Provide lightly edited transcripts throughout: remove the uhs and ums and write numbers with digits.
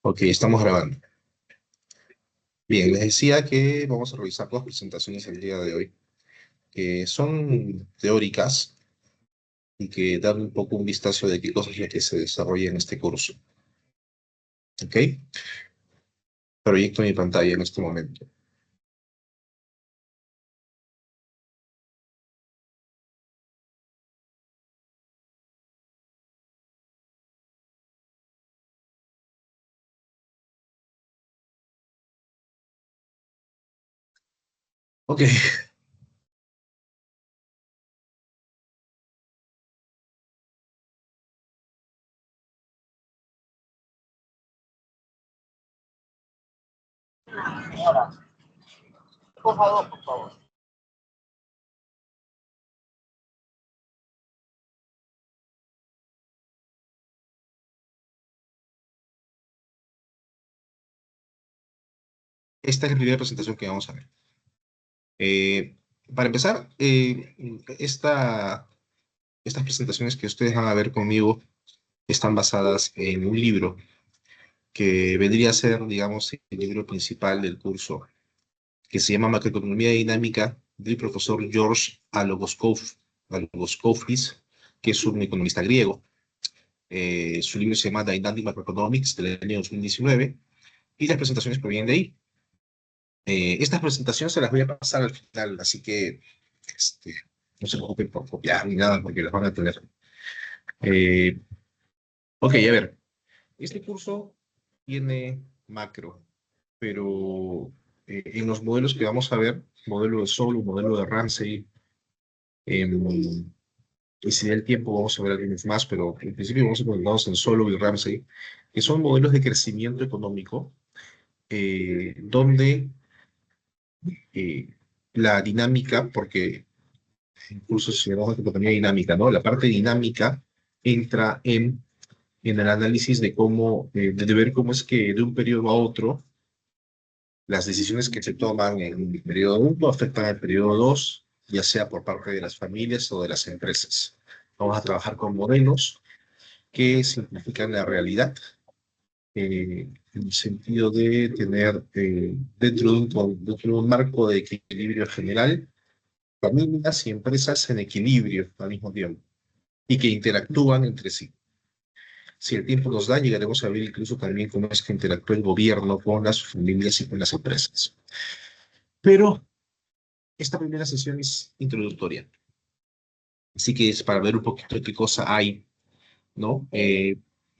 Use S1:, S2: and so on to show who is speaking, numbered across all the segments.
S1: Ok, estamos grabando. Bien, les decía que vamos a revisar dos presentaciones el día de hoy, que son teóricas y que dan un poco un vistazo de qué cosas es lo que se desarrolla en este curso. ¿Ok? Proyecto mi pantalla en este momento. Ok, esta es la primera presentación que vamos a ver. Eh, para empezar, estas presentaciones que ustedes van a ver conmigo están basadas en un libro que vendría a ser, digamos, el libro principal del curso, que se llama Macroeconomía Dinámica, del profesor George Alogoskofis, que es un economista griego. Su libro se llama Dynamic Macroeconomics del año 2019 y las presentaciones provienen de ahí. Estas presentaciones se las voy a pasar al final, así que este, no se preocupen por copiar ni nada porque las van a tener. Eh, ok, a ver, este curso tiene macro, pero en los modelos que vamos a ver, modelo de Solow, modelo de Ramsey, y si da el tiempo vamos a ver algunos más, pero en principio vamos a concentrarnos en Solow y Ramsey, que son modelos de crecimiento económico, donde eh, la dinámica, porque incluso si llamamos economía dinámica, ¿no? La parte dinámica entra en el análisis de cómo, de ver cómo es que de un periodo a otro, las decisiones que se toman en el periodo 1 afectan al periodo 2, ya sea por parte de las familias o de las empresas. Vamos a trabajar con modelos que simplifican la realidad en el sentido de tener dentro de un marco de equilibrio general, familias y empresas en equilibrio al mismo tiempo y que interactúan entre sí. Si el tiempo nos da, llegaremos a ver incluso también cómo es que interactúa el gobierno con las familias y con las empresas. Pero esta primera sesión es introductoria, así que es para ver un poquito de qué cosa hay, ¿no?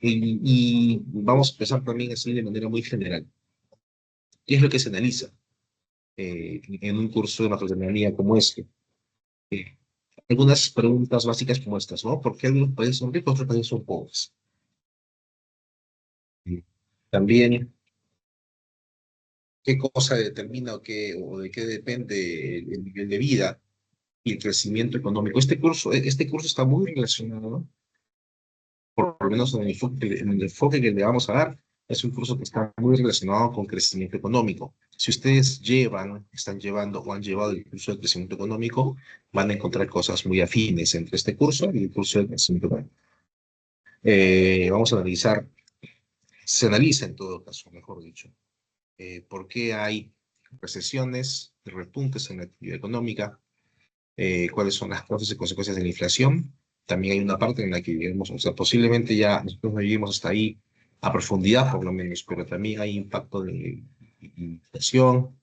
S1: Y vamos a empezar también así de manera muy general. ¿Qué es lo que se analiza en un curso de macroeconomía como este? Eh, Algunas preguntas básicas como estas, ¿no? ¿Por qué algunos países son ricos, otros países son pobres? También, ¿qué cosa determina o de qué depende el nivel de vida y el crecimiento económico? Este curso está muy relacionado, por lo menos en el enfoque que le vamos a dar, es un curso que está muy relacionado con crecimiento económico. Si ustedes están llevando o han llevado el curso de crecimiento económico, van a encontrar cosas muy afines entre este curso y el curso de crecimiento económico. Vamos a analizar, se analiza en todo caso, mejor dicho, por qué hay recesiones, repuntes en la actividad económica, cuáles son las causas y consecuencias de la inflación. También hay una parte en la que vivimos, o sea, posiblemente ya nosotros no vivimos hasta ahí a profundidad, por lo menos, pero también hay impacto de inflación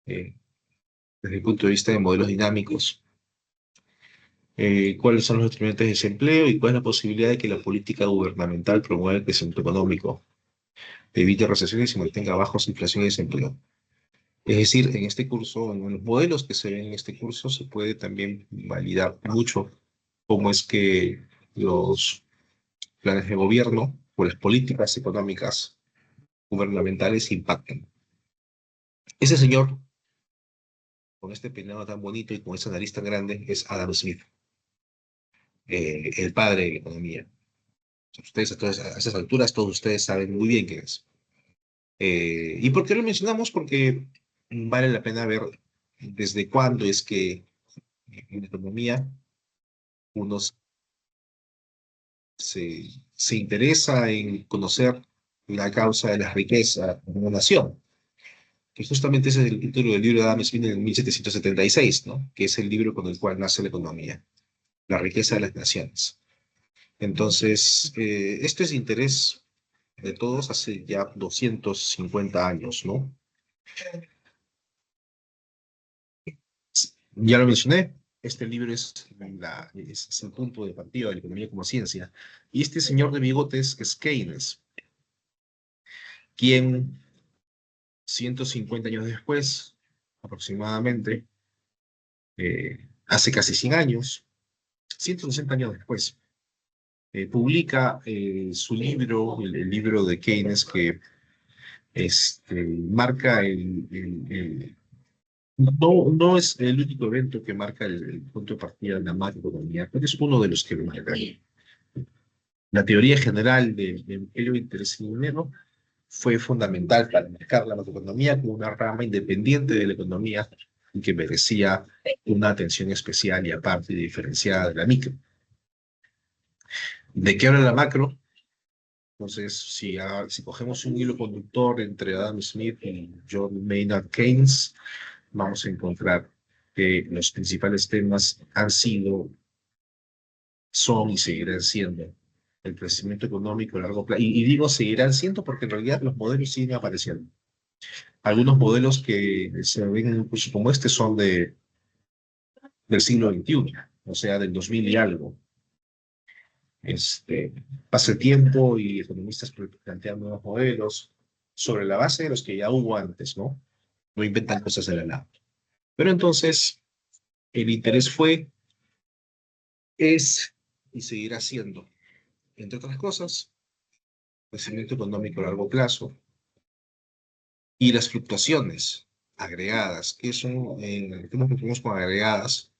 S1: desde el punto de vista de modelos dinámicos. ¿Cuáles son los determinantes de desempleo y cuál es la posibilidad de que la política gubernamental promueva el crecimiento económico, evite recesiones y mantenga bajos inflación y desempleo? Es decir, en este curso, en los modelos que se ven en este curso, se puede también validar mucho cómo es que los planes de gobierno o las políticas económicas gubernamentales impactan. Ese señor, con este peinado tan bonito y con esa nariz tan grande, es Adam Smith, el padre de la economía. Ustedes a esas alturas, todos ustedes saben muy bien quién es. ¿Y por qué lo mencionamos? Porque vale la pena ver desde cuándo es que en economía uno se interesa en conocer la causa de la riqueza en una nación, que justamente ese es el título del libro de Adam Smith en 1776, ¿no? Que es el libro con el cual nace la economía, la riqueza de las naciones. Entonces, esto es de interés de todos hace ya 250 años, ¿no? Ya lo mencioné, este libro es el punto de partida de la economía como ciencia. Y este señor de bigotes es Keynes, quien 150 años después, aproximadamente, hace casi 100 años, 160 años después, publica su libro, el libro de Keynes, que marca no es el único evento que marca el punto de partida de la macroeconomía, pero es uno de los que lo marca. La teoría general del empleo, interés y dinero fue fundamental para marcar la macroeconomía como una rama independiente de la economía y que merecía una atención especial y aparte y diferenciada de la micro. ¿De qué habla la macro? Entonces, si cogemos un hilo conductor entre Adam Smith y John Maynard Keynes, vamos a encontrar que los principales temas han sido, son y seguirán siendo el crecimiento económico a largo plazo. Y digo seguirán siendo porque en realidad los modelos siguen apareciendo. Algunos modelos que se ven en un curso como este son del siglo XXI, o sea, del 2000 y algo. Pasa el tiempo y economistas plantean nuevos modelos sobre la base de los que ya hubo antes, ¿no? No inventan cosas de la nada. Pero entonces, el interés fue, es y seguirá siendo, entre otras cosas, crecimiento económico a largo plazo y las fluctuaciones agregadas, que son, ¿qué nos referimos con agregadas?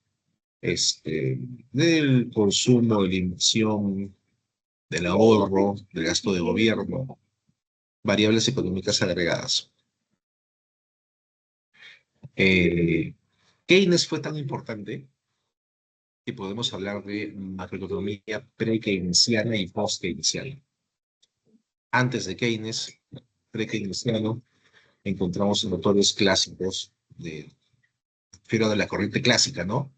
S1: Del consumo, de la inversión, del ahorro, del gasto de gobierno, variables económicas agregadas. Eh, Keynes fue tan importante que podemos hablar de macroeconomía pre-keynesiana y post-keynesiana. Antes de Keynes, pre-keynesiano, encontramos en autores clásicos, pero de la corriente clásica, ¿no?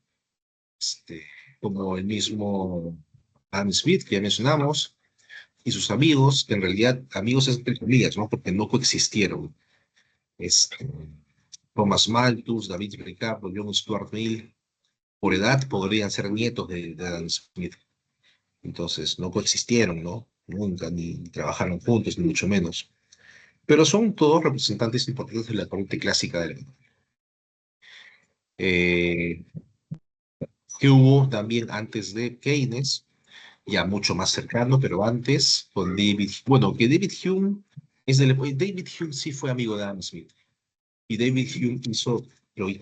S1: Este, como el mismo Adam Smith, que ya mencionamos, y sus amigos, que en realidad amigos es entre comillas, ¿no? Porque no coexistieron. Este, Thomas Malthus, David Ricardo, John Stuart Mill, por edad podrían ser nietos de Adam Smith. Entonces, no coexistieron, ¿no? Nunca, ni trabajaron juntos, ni mucho menos. Pero son todos representantes importantes de la corriente clásica de la eh, que hubo también antes de Keynes, ya mucho más cercano, pero antes, con David, bueno, que David Hume David Hume sí fue amigo de Adam Smith, y David Hume hizo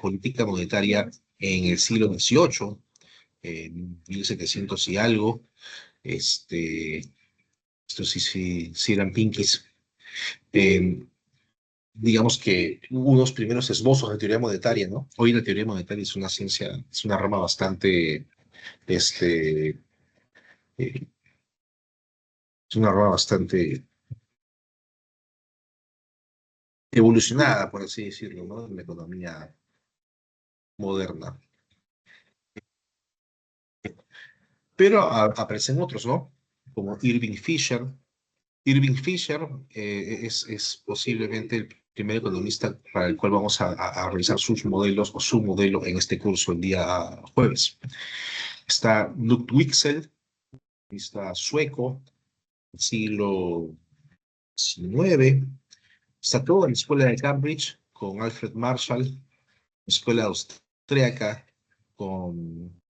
S1: política monetaria en el siglo XVIII, en 1700 y algo, estos sí eran pinkies, eh, digamos que hubo unos primeros esbozos de teoría monetaria, ¿no? Hoy la teoría monetaria es una ciencia, es una rama bastante, este, eh, es una rama bastante evolucionada, por así decirlo, ¿no? En la economía moderna. Pero aparecen otros, ¿no? Como Irving Fisher. Irving Fisher es posiblemente el primer economista para el cual vamos a revisar sus modelos o su modelo en este curso el día jueves. Está Knut Wicksell, economista sueco, del siglo XIX. Está todo en la escuela de Cambridge con Alfred Marshall, escuela austríaca con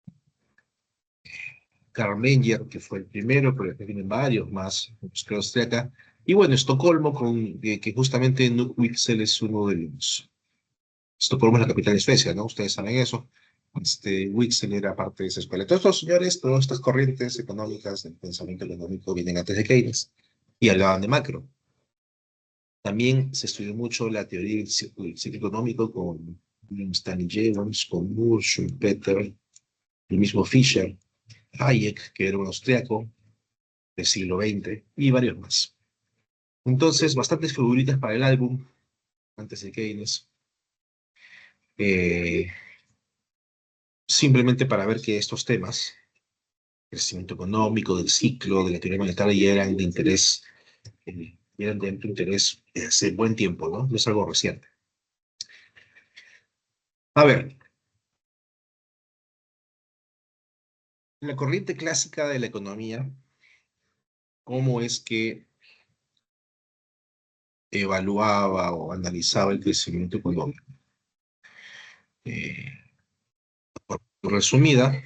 S1: Karl Menger, que fue el primero, pero después vienen varios más, escuela austríaca. Y bueno, Estocolmo, que justamente Knut Wicksell es uno de los... Estocolmo es la capital de Suecia, ¿no? Ustedes saben eso. Wicksell era parte de esa escuela. Todos estos señores, todas estas corrientes económicas del pensamiento económico vienen antes de Keynes y hablaban de macro. También se estudió mucho la teoría del ciclo económico con Stanley Jevons, con Moore, Schumpeter, el mismo Fischer, Hayek, que era un austriaco del siglo XX, y varios más. Entonces, bastantes figuritas para el álbum, antes de Keynes, eh, simplemente para ver que estos temas, crecimiento económico, del ciclo, de la teoría monetaria, ya eran de interés, eran de amplio interés hace buen tiempo, ¿no? No es algo reciente. A ver, la corriente clásica de la economía, ¿cómo es que evaluaba o analizaba el crecimiento económico? Eh, Resumida,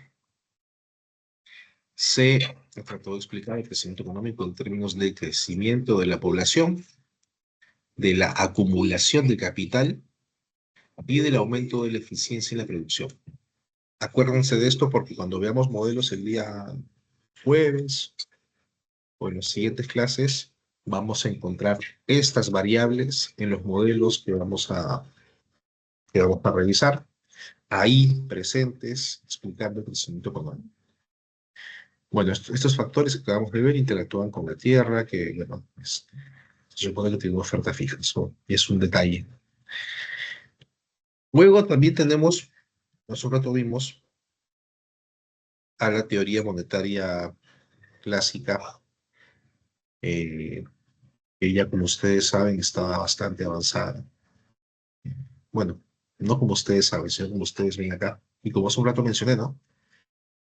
S1: se trató de explicar el crecimiento económico en términos de crecimiento de la población, de la acumulación de capital y del aumento de la eficiencia en la producción. Acuérdense de esto porque cuando veamos modelos el día jueves o en las siguientes clases, vamos a encontrar estas variables en los modelos que vamos a revisar, ahí presentes, explicando el crecimiento económico. Bueno, estos factores que acabamos de ver interactúan con la Tierra, que bueno, se supone que tiene una oferta fija, eso es un detalle. Luego también tenemos, nosotros tuvimos a la teoría monetaria clásica, eh, que ya como ustedes saben estaba bastante avanzada. Bueno, no como ustedes saben, sino como ustedes ven acá. Y como hace un rato mencioné, ¿no?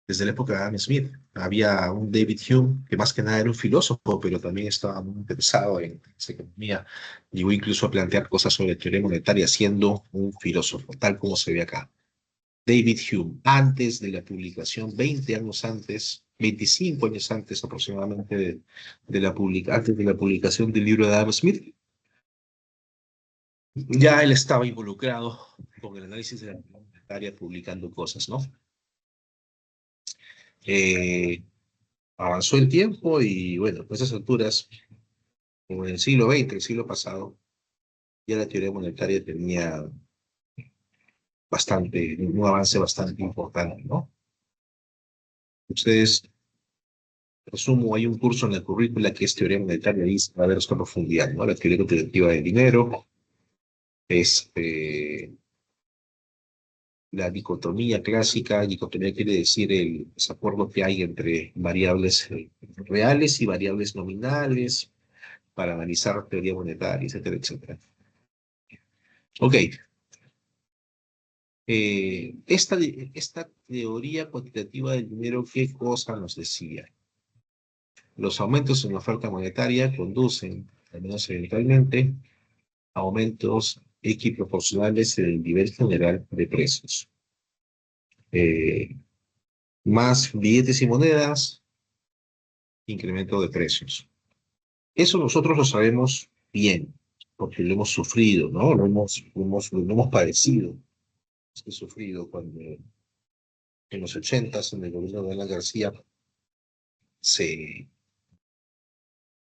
S1: Desde la época de Adam Smith había un David Hume, que más que nada era un filósofo, pero también estaba muy interesado en esa economía. Llegó incluso a plantear cosas sobre teoría monetaria siendo un filósofo, tal como se ve acá. David Hume, antes de la publicación, 20 años antes, 25 años antes aproximadamente antes de la publicación del libro de Adam Smith, ya él estaba involucrado con el análisis de la teoría monetaria, publicando cosas, ¿no? Eh, Avanzó el tiempo y bueno, a esas alturas, como en el siglo XX, el siglo pasado, ya la teoría monetaria tenía un avance bastante importante, ¿no? Ustedes, resumo, hay un curso en la currícula que es teoría monetaria y se va a ver esta profundidad, ¿no? La teoría colectiva del dinero, este, la dicotomía clásica. Dicotomía quiere decir el desacuerdo que hay entre variables reales y variables nominales para analizar teoría monetaria, etcétera, etcétera. Ok, esta teoría cuantitativa del dinero, ¿qué cosa nos decía? Los aumentos en la oferta monetaria conducen, al menos eventualmente, a aumentos equiproporcionales en el nivel general de precios. Eh, Más billetes y monedas, incremento de precios. Eso nosotros lo sabemos bien, porque lo hemos sufrido, ¿no? Lo hemos padecido. He sufrido cuando en los 80s, en el gobierno de Alan García, se,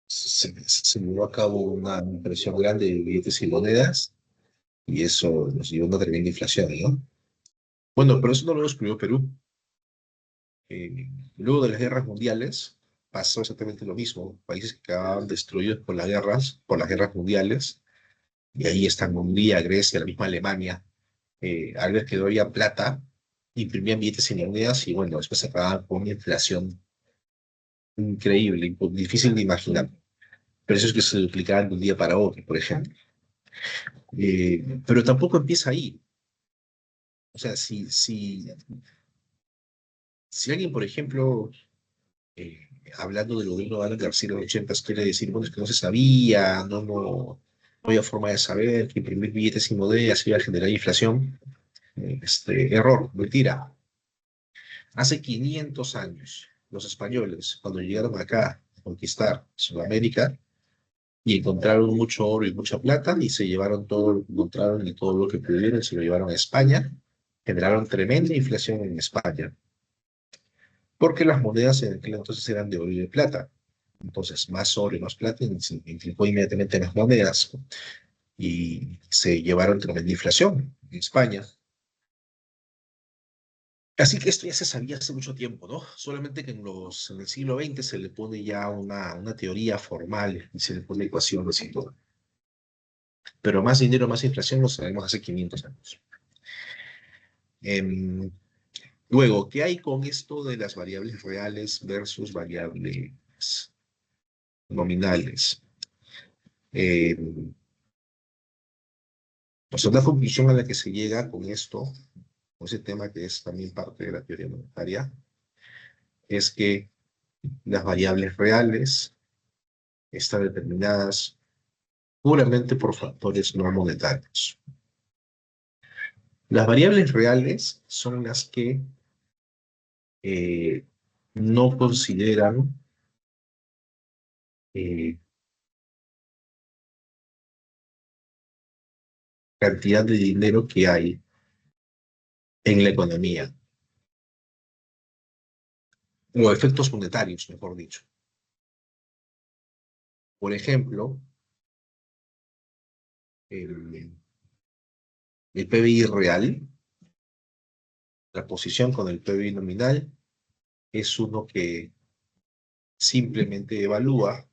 S1: se llevó a cabo una impresión grande de billetes y monedas, y eso nos llevó a una tremenda inflación, ¿no? Bueno, pero eso no lo descubrió Perú. Luego de las guerras mundiales, pasó exactamente lo mismo. Países que quedaban destruidos por las guerras mundiales, y ahí están Hungría, Grecia, la misma Alemania, al ver que no había plata, imprimían billetes y monedas, y bueno, después se acababan con una inflación increíble, difícil de imaginar. Precios que se duplicaban de un día para otro, por ejemplo. Pero tampoco empieza ahí. O sea, si alguien, por ejemplo, hablando del gobierno de Alan García en los 80, quiere decir, bueno, es que no se sabía, no había forma de saber que imprimir billetes y monedas iba a generar inflación, error, mentira. Hace 500 años, los españoles, cuando llegaron acá a conquistar Sudamérica, y encontraron mucho oro y mucha plata, y se llevaron todo lo que encontraron y todo lo que pudieron, se lo llevaron a España, generaron tremenda inflación en España, porque las monedas en aquel entonces eran de oro y de plata. Entonces, más oro y más plata implicó inmediatamente más monedas, y se llevaron tremenda inflación en España. Así que esto ya se sabía hace mucho tiempo, ¿no? Solamente que en el siglo XX se le pone ya una teoría formal y se le pone ecuaciones y todo. Pero más dinero, más inflación lo sabemos hace 500 años. Em, Luego, ¿qué hay con esto de las variables reales versus variables nominales? Em, pues una conclusión a la que se llega con esto, con ese tema que es también parte de la teoría monetaria, es que las variables reales están determinadas puramente por factores no monetarios. Las variables reales son las que eh, no consideran eh, cantidad de dinero que hay en la economía, o efectos monetarios, mejor dicho. Por ejemplo, el, el PBI real, la posición con el PBI nominal, es uno que simplemente evalúa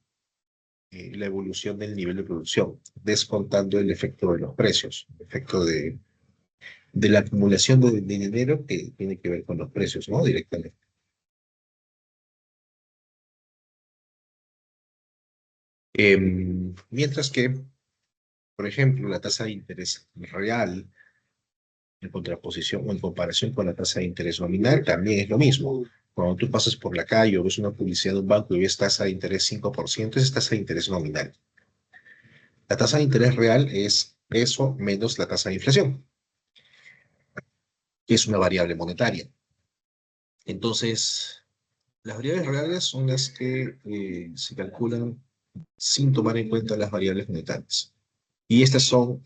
S1: la evolución del nivel de producción, descontando el efecto de los precios, el efecto de la acumulación de dinero que tiene que ver con los precios, ¿no? Directamente. Mientras que, por ejemplo, la tasa de interés real en contraposición o en comparación con la tasa de interés nominal también es lo mismo. Cuando tú pasas por la calle o ves una publicidad de un banco y ves tasa de interés 5%, esa es tasa de interés nominal. La tasa de interés real es eso menos la tasa de inflación, que es una variable monetaria. Entonces, las variables reales son las que se calculan sin tomar en cuenta las variables monetarias. Y estas son,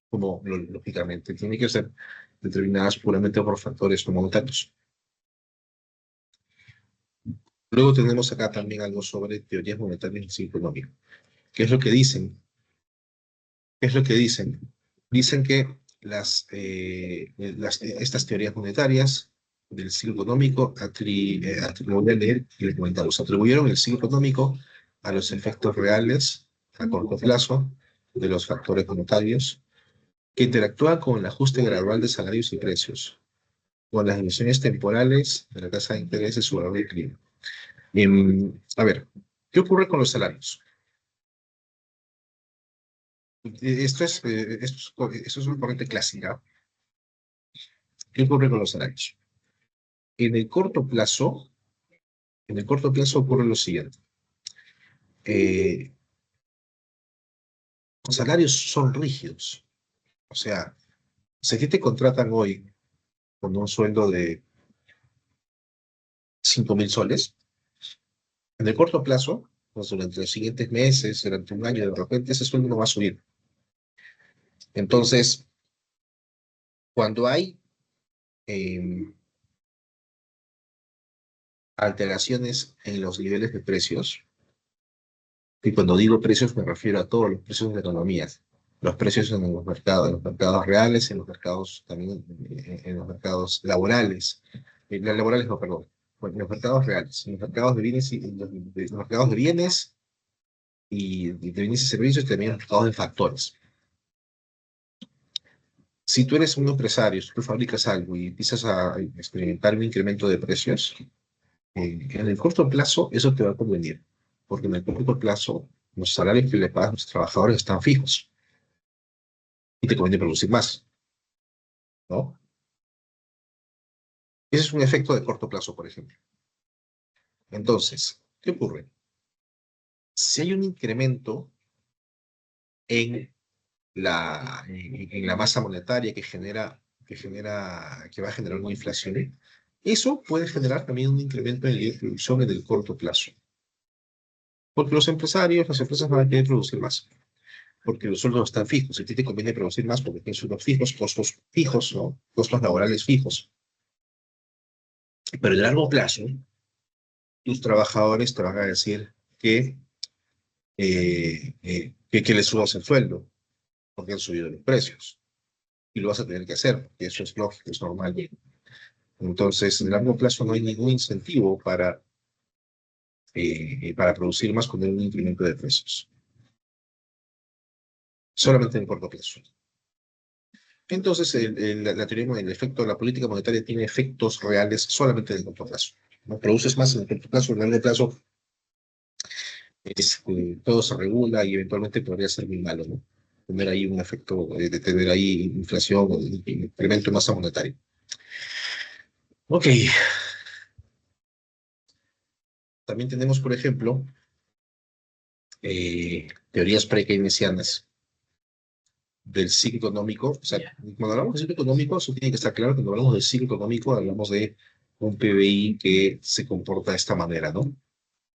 S1: como lógicamente, tienen que ser determinadas puramente por factores no monetarios. Luego tenemos acá también algo sobre teorías monetarias y ciclo económico. ¿Qué es lo que dicen? ¿Qué es lo que dicen? Dicen que estas teorías monetarias del ciclo económico voy a leer y les comentamos, atribuyeron el ciclo económico a los efectos reales a corto plazo de los factores monetarios que interactúan con el ajuste gradual de salarios y precios, con las dimensiones temporales de la tasa de interés de su valor de clima. A ver, ¿qué ocurre con los salarios? Esto es una corriente clásica. ¿Qué ocurre con los salarios? En el corto plazo, en el corto plazo ocurre lo siguiente. Eh, los salarios son rígidos. O sea, si a ti te contratan hoy con un sueldo de 5.000 soles, en el corto plazo, pues durante los siguientes meses, durante un año, de repente ese sueldo no va a subir. Entonces, cuando hay eh, alteraciones en los niveles de precios, y cuando digo precios me refiero a todos los precios de economías, los precios en los mercados reales, en los mercados también, en los mercados laborales, laborales no, perdón, bueno, en los mercados reales, en los mercados de bienes y en los mercados de bienes y de bienes y servicios, y también en los mercados de factores. Si tú eres un empresario, si tú fabricas algo y empiezas a experimentar un incremento de precios, en el corto plazo eso te va a convenir, porque en el corto plazo los salarios que le pagan a los trabajadores están fijos y te conviene producir más, ¿no? Ese es un efecto de corto plazo, por ejemplo. Entonces, ¿qué ocurre? Si hay un incremento en en la masa monetaria que va a generar una inflación, eso puede generar también un incremento en el nivel de producción en el corto plazo. Porque los empresarios, las empresas van a querer producir más, porque los sueldos están fijos. A ti te conviene producir más porque tienes sueldos fijos, costos fijos, ¿no? Costos laborales fijos. Pero en el largo plazo, tus trabajadores te van a decir que les subas el sueldo, porque han subido los precios. Y lo vas a tener que hacer, porque eso es lógico, es normal. Entonces, en el largo plazo no hay ningún incentivo para producir más con un incremento de precios, solamente en el corto plazo. Entonces, la teoría del efecto de la política monetaria tiene efectos reales solamente en el corto plazo. No produces más en el corto plazo, en el largo plazo todo se regula y eventualmente podría ser muy malo, ¿no? Tener ahí un efecto de tener ahí inflación o incremento de masa monetaria. Ok, también tenemos, por ejemplo, teorías pre-keynesianas del ciclo económico. O sea, cuando hablamos de ciclo económico, eso tiene que estar claro. Cuando hablamos del ciclo económico, hablamos de un PBI que se comporta de esta manera, ¿no?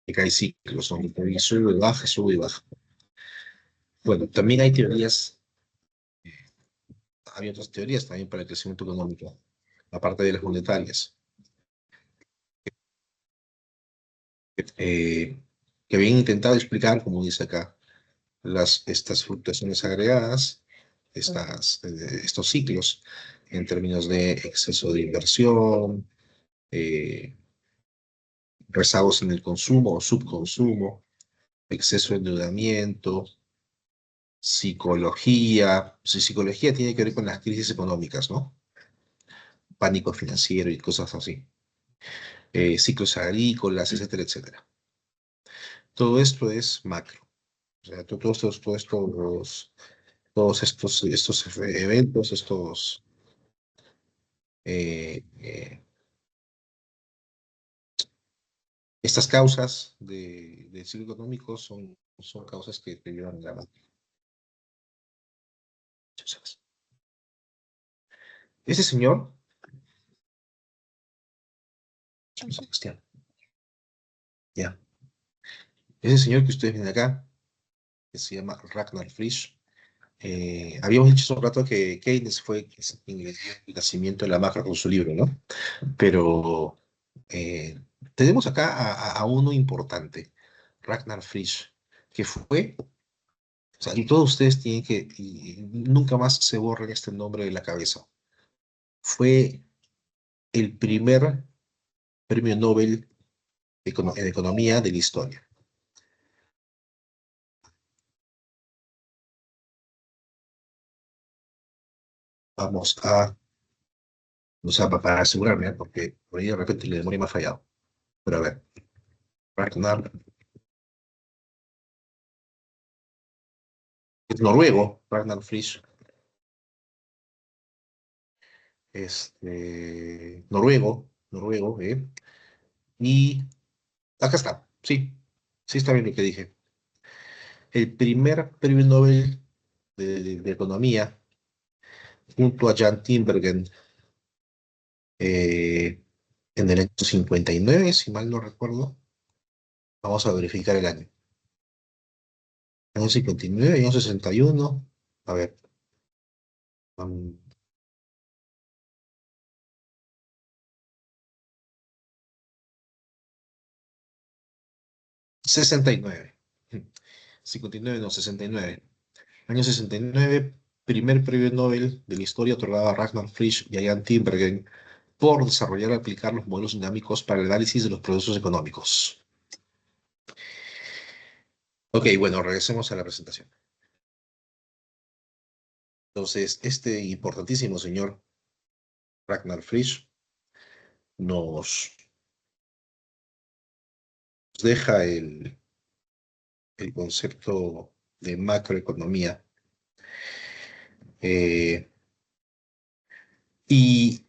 S1: Que hay ciclos, ¿no? El PBI sube y baja, sube y baja. Bueno, también hay teorías, hay otras teorías también para el crecimiento económico, aparte de las monetarias, eh, que habían intentado explicar, como dice acá, estas fluctuaciones agregadas, estos ciclos, en términos de exceso de inversión, eh, rezagos en el consumo o subconsumo, exceso de endeudamiento, psicología. Si psicología tiene que ver con las crisis económicas, ¿no? Pánico financiero y cosas así. Ciclos agrícolas, etcétera, etcétera. Todo esto es macro. O sea, todos estos eventos, eh, eh, estas causas del ciclo económico son causas que te llevan a la macro. Ese señor, Sebastián, ya, ese señor que ustedes ven acá, que se llama Ragnar Frisch, habíamos dicho hace un rato que Keynes fue quien le dio el nacimiento de la macro con su libro, ¿no? Pero eh, tenemos acá a uno importante, Ragnar Frisch, que fue, o sea, y todos ustedes tienen y nunca más se borren este nombre de la cabeza. Fue el primer premio Nobel en economía de la historia. Vamos a, o sea, para asegurarme, ¿eh? Porque por ahí de repente la memoria me ha fallado. Pero a ver, Ragnar es noruego, Ragnar Frisch, noruego, y acá está, sí, sí está bien lo que dije. El primer premio Nobel de economía, junto a Jan Tinbergen, eh, en el año 59, si mal no recuerdo. Vamos a verificar el año. Año 59, año 61. A ver. 69. 59, no, 69. Año 69, primer premio Nobel de la historia otorgado a Ragnar Frisch y a Jan Tinbergen por desarrollar y aplicar los modelos dinámicos para el análisis de los procesos económicos. Ok, bueno, regresemos a la presentación. Entonces, este importantísimo señor Ragnar Frisch nos deja el concepto de macroeconomía, eh, y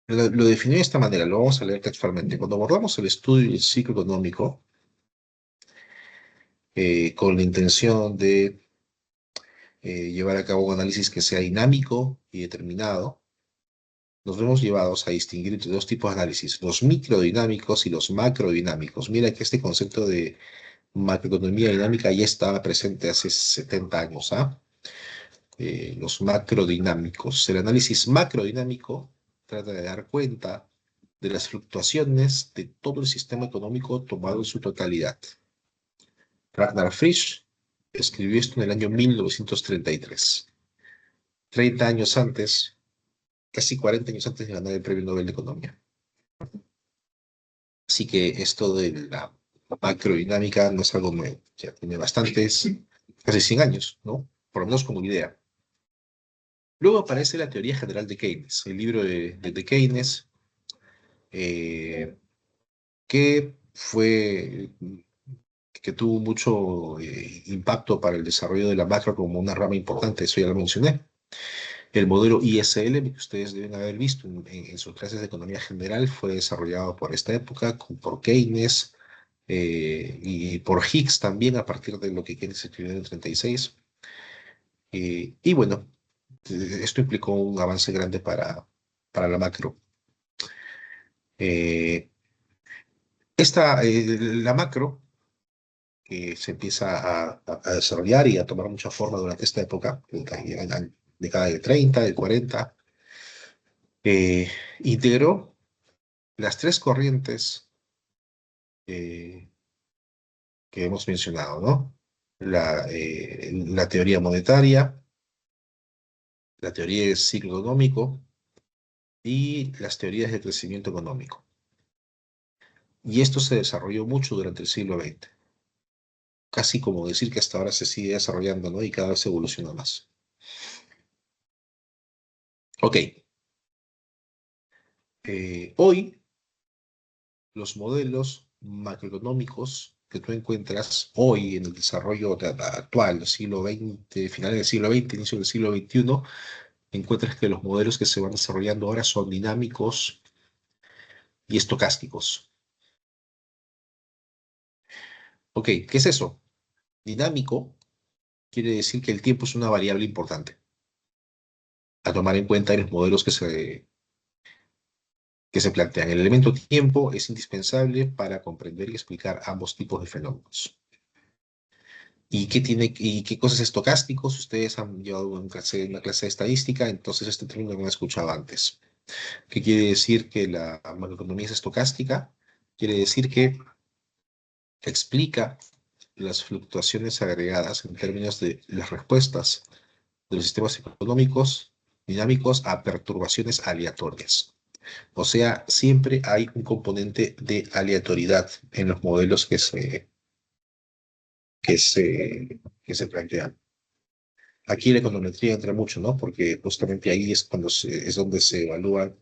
S1: lo definió de esta manera, lo vamos a leer textualmente. Cuando abordamos el estudio del ciclo económico con la intención de llevar a cabo un análisis que sea dinámico y determinado, nos vemos llevados a distinguir entre dos tipos de análisis, los microdinámicos y los macrodinámicos. Mira que este concepto de macroeconomía dinámica ya estaba presente hace 70 años, ¿ah? Los macrodinámicos. El análisis macrodinámico trata de dar cuenta de las fluctuaciones de todo el sistema económico tomado en su totalidad. Ragnar Frisch escribió esto en el año 1933. 30 años antes, casi 40 años antes de ganar el Premio Nobel de Economía. Así que esto de la macrodinámica no es algo nuevo, ya tiene bastantes, casi 100 años, ¿no? Por lo menos como idea. Luego aparece la teoría general de Keynes, el libro de Keynes, eh, que fue, que tuvo mucho impacto para el desarrollo de la macro como una rama importante, eso ya lo mencioné. El modelo ISL, que ustedes deben haber visto en sus clases de economía general, fue desarrollado por esta época, por Keynes y por Higgs también, a partir de lo que Keynes escribió en el 36. Y bueno, esto implicó un avance grande para la macro. Eh, la macro, que se empieza a desarrollar y a tomar mucha forma durante esta época, en la década del 30, del 40, integró las tres corrientes eh, que hemos mencionado, ¿no? La teoría monetaria, la teoría del ciclo económico y las teorías de crecimiento económico. Y esto se desarrolló mucho durante el siglo XX. Casi como decir que hasta ahora se sigue desarrollando, ¿no? Y cada vez evoluciona más. Ok. Hoy, los modelos macroeconómicos que tú encuentras hoy en el desarrollo actual, del siglo XX, finales del siglo XX, inicio del siglo XXI, encuentras que los modelos que se van desarrollando ahora son dinámicos y estocásticos. Ok, ¿qué es eso? Dinámico quiere decir que el tiempo es una variable importante a tomar en cuenta en los modelos que se plantean. El elemento tiempo es indispensable para comprender y explicar ambos tipos de fenómenos. ¿Y qué cosas estocásticos? Ustedes han llevado una clase de estadística, entonces este término no lo he escuchado antes. ¿Qué quiere decir que la macroeconomía es estocástica? Quiere decir que explica las fluctuaciones agregadas en términos de las respuestas de los sistemas económicos dinámicos a perturbaciones aleatorias. O sea, siempre hay un componente de aleatoriedad en los modelos que se plantean. Aquí la econometría entra mucho, ¿no? Porque justamente ahí es es donde se evalúan,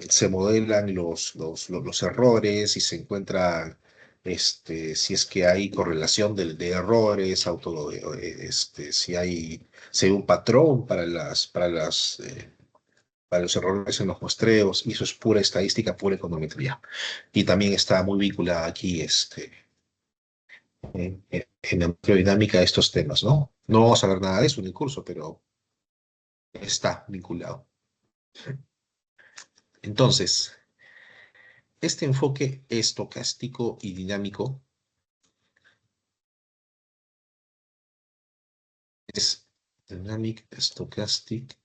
S1: se modelan los errores y se encuentra si es que hay correlación de errores, si hay un patrón para los errores en los muestreos, y eso es pura estadística, pura econometría. Y también está muy vinculada aquí en la macrodinámica de estos temas, ¿no? No vamos a ver nada de eso en el curso, pero está vinculado. Entonces, este enfoque estocástico y dinámico es Dynamic Stochastic.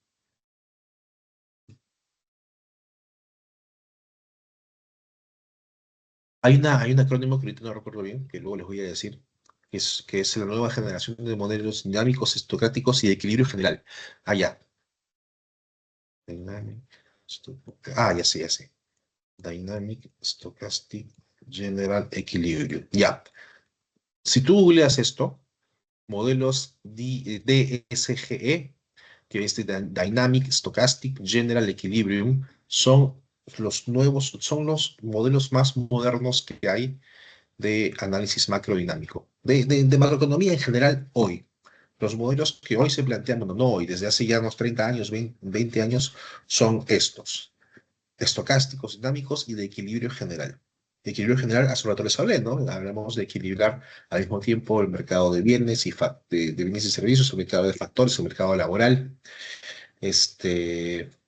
S1: Hay un acrónimo que ahorita no recuerdo bien, que luego les voy a decir, que es la nueva generación de modelos dinámicos, estocásticos y de equilibrio general. Ah, ya. Dynamic ya sé, ya sé. Dynamic Stochastic General Equilibrium. Ya. Si tú googleas esto, modelos DSGE, que es de Dynamic Stochastic General Equilibrium, son los modelos más modernos que hay de análisis macrodinámico, de macroeconomía en general hoy. Los modelos que hoy se plantean, bueno, no hoy, desde hace ya unos 30 años, 20 años, son estos, estocásticos, dinámicos y de equilibrio general. De equilibrio general, hace rato les hablé, ¿no? Hablamos de equilibrar al mismo tiempo el mercado de bienes de bienes y servicios, el mercado de factores, el mercado laboral,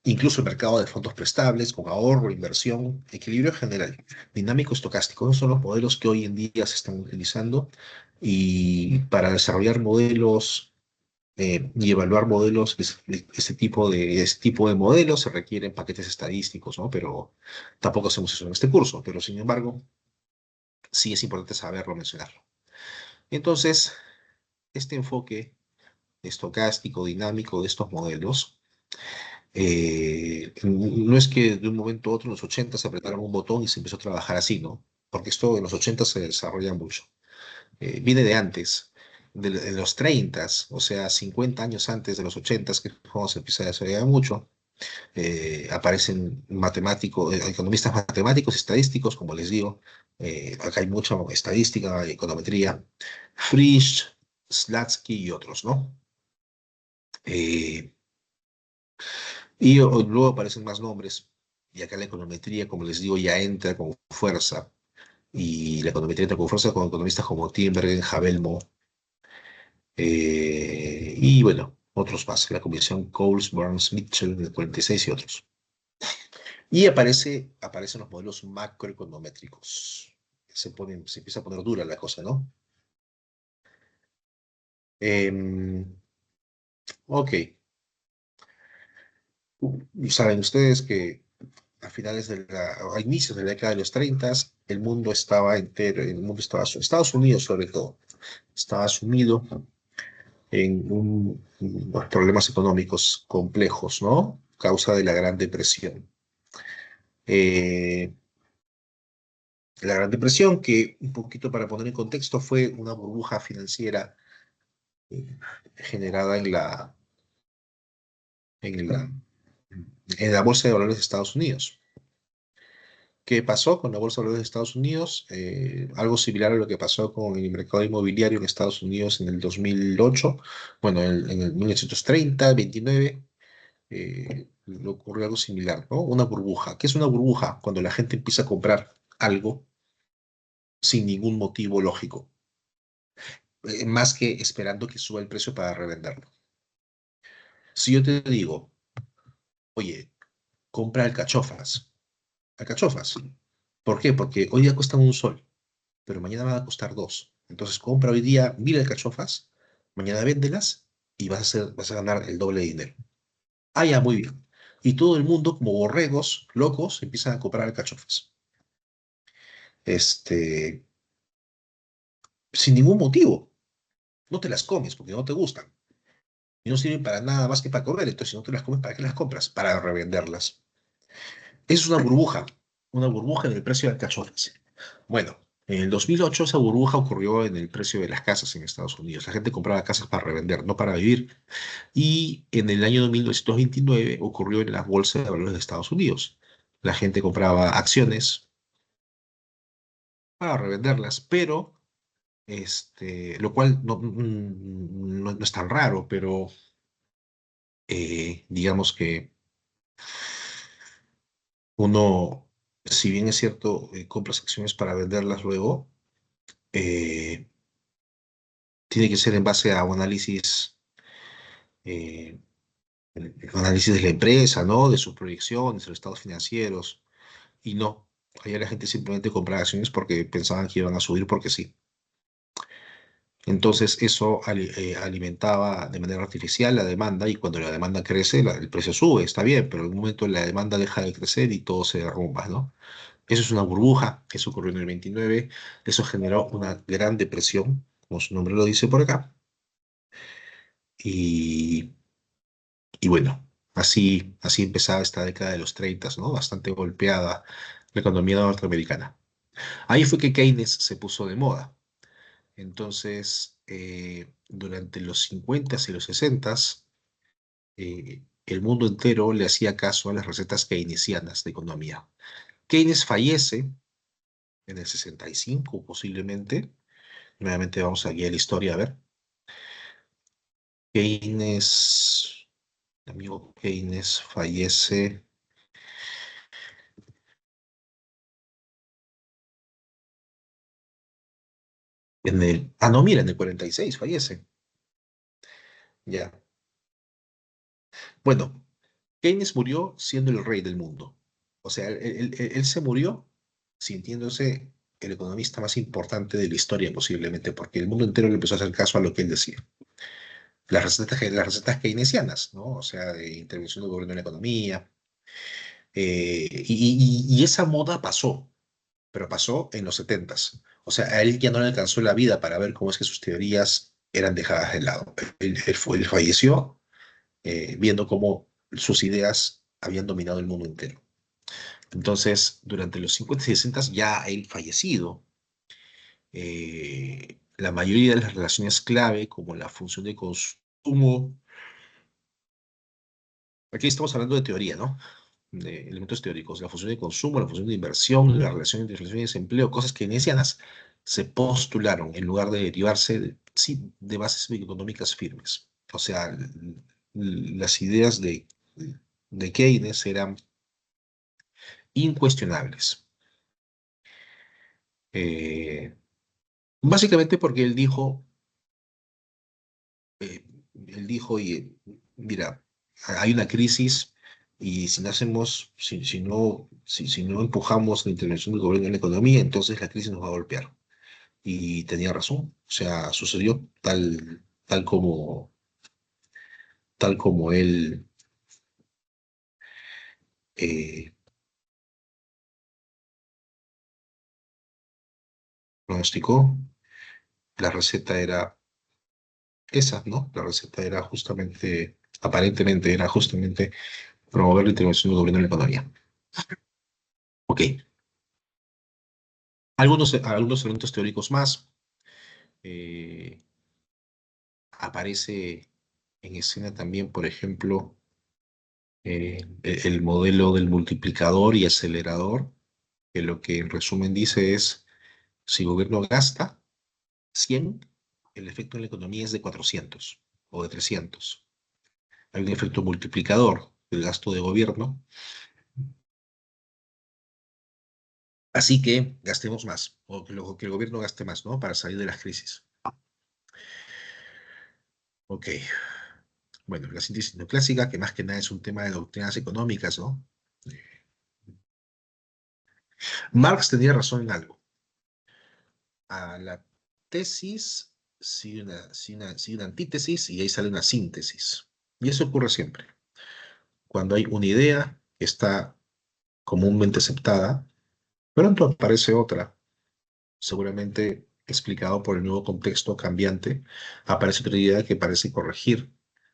S1: incluso el mercado de fondos prestables, con ahorro, inversión, equilibrio general, dinámico estocástico. Esos son los modelos que hoy en día se están utilizando y para desarrollar modelos y evaluar modelos, ese tipo de modelos se requieren paquetes estadísticos, ¿no? Pero tampoco hacemos eso en este curso, pero sin embargo, sí es importante saberlo, mencionarlo. Entonces, este enfoque estocástico, dinámico de estos modelos No es que de un momento a otro en los 80 se apretaron un botón y se empezó a trabajar así, ¿no? Porque esto en los 80 se desarrolla mucho. Viene de antes, de los 30, o sea, 50 años antes de los 80, que es cuando se empieza a desarrollar mucho. Aparecen matemáticos, economistas matemáticos, estadísticos, como les digo. Acá hay mucha estadística, econometría. Frisch, Slatsky y otros, ¿no? Eh, luego aparecen más nombres. Y acá la econometría, como les digo, ya entra con fuerza. Y la econometría entra con fuerza con economistas como Tinbergen, Havelmo, y bueno, otros más. La Comisión Coles, Burns, Mitchell, del 46 y otros. Y aparecen los modelos macroeconométricos. Se empieza a poner dura la cosa, ¿no? Em, ok. Saben ustedes que a inicios de la década de los 30, el mundo estaba entero, Estados Unidos sobre todo, estaba sumido en unos problemas económicos complejos, ¿no? Causa de la Gran Depresión. Eh, la Gran Depresión, que un poquito para poner en contexto, fue una burbuja financiera eh, generada en la, en la Bolsa de Valores de Estados Unidos. ¿Qué pasó con la Bolsa de Valores de Estados Unidos? Algo similar a lo que pasó con el mercado inmobiliario en Estados Unidos en el 2008, bueno, en el 1930, 29, le ocurrió algo similar, ¿no? Una burbuja. ¿Qué es una burbuja? Cuando la gente empieza a comprar algo sin ningún motivo lógico, más que esperando que suba el precio para revenderlo. Si yo te digo, oye, compra alcachofas, alcachofas. ¿Por qué? Porque hoy día cuestan un sol, pero mañana van a costar dos. Entonces compra hoy día 1.000 alcachofas, mañana véndelas y vas a ganar el doble de dinero. Ah, ya, muy bien. Y todo el mundo, como borregos locos, empiezan a comprar alcachofas. Este, sin ningún motivo. No te las comes porque no te gustan. Y no sirven para nada más que para comer. Entonces, si no te las comes, ¿para qué las compras? Para revenderlas. Es una burbuja en el precio de alcachofas. Bueno, en el 2008 esa burbuja ocurrió en el precio de las casas en Estados Unidos. La gente compraba casas para revender, no para vivir. Y en el año 1929 ocurrió en la Bolsa de Valores de Estados Unidos. La gente compraba acciones para revenderlas, pero, lo cual no es tan raro, pero digamos que uno, si bien es cierto, compras acciones para venderlas luego, eh, tiene que ser en base a eh, un análisis de la empresa, ¿no? De sus proyecciones, de los estados financieros, y no. Ayer la gente simplemente compraba acciones porque pensaban que iban a subir porque sí. Entonces eso alimentaba de manera artificial la demanda y cuando la demanda crece, el precio sube, está bien, pero en un momento la demanda deja de crecer y todo se derrumba, ¿no? Eso es una burbuja, eso ocurrió en el 29, eso generó una gran depresión, como su nombre lo dice por acá, y, y bueno, así empezaba esta década de los 30, ¿no? Bastante golpeada la economía norteamericana. Ahí fue que Keynes se puso de moda. Entonces, durante los 50 y los 60, el mundo entero le hacía caso a las recetas keynesianas de economía. Keynes fallece en el 65 posiblemente. Nuevamente vamos a guiar la historia a ver. Keynes, el amigo Keynes fallece no, mira, en el 46 fallece. Ya. Bueno, Keynes murió siendo el rey del mundo. O sea, él se murió sintiéndose el economista más importante de la historia posiblemente, porque el mundo entero le empezó a hacer caso a lo que él decía. Las recetas keynesianas, ¿no? O sea, de intervención del gobierno en la economía. Y esa moda pasó, pero pasó en los 70. O sea, a él ya no le alcanzó la vida para ver cómo es que sus teorías eran dejadas de lado. Él falleció viendo cómo sus ideas habían dominado el mundo entero. Entonces, durante los 50 y 60 ya él fallecido, la mayoría de las relaciones clave, como la función de consumo, aquí estamos hablando de teoría, ¿no? De elementos teóricos, la función de consumo, la función de inversión, la relación entre inflación y desempleo, cosas keynesianas, se postularon en lugar de derivarse, sí, de bases económicas firmes. O sea, las ideas de Keynes eran incuestionables. Eh, Básicamente porque eh, él dijo, y mira, hay una crisis y si no hacemos, si no empujamos la intervención del gobierno en la economía, entonces la crisis nos va a golpear. Y tenía razón, o sea, sucedió tal como él eh, pronosticó. La receta era esa, ¿no? La receta era justamente, aparentemente era justamente promover la intervención del gobierno en la economía. Ok, algunos elementos teóricos más. Eh, Aparece en escena también, por ejemplo, el modelo del multiplicador y acelerador, que lo que en resumen dice es, si el gobierno gasta 100, el efecto en la economía es de 400 o de 300. Hay un efecto multiplicador del gasto de gobierno, así que gastemos más, o que el gobierno gaste más, ¿no? Para salir de las crisis. Ok, bueno, la síntesis neoclásica, que más que nada es un tema de doctrinas económicas, ¿no? Marx tenía razón en algo. A la tesis sigue una antítesis y ahí sale una síntesis. Y eso ocurre siempre. Cuando hay una idea que está comúnmente aceptada, pronto aparece otra, seguramente explicado por el nuevo contexto cambiante, aparece otra idea que parece corregir,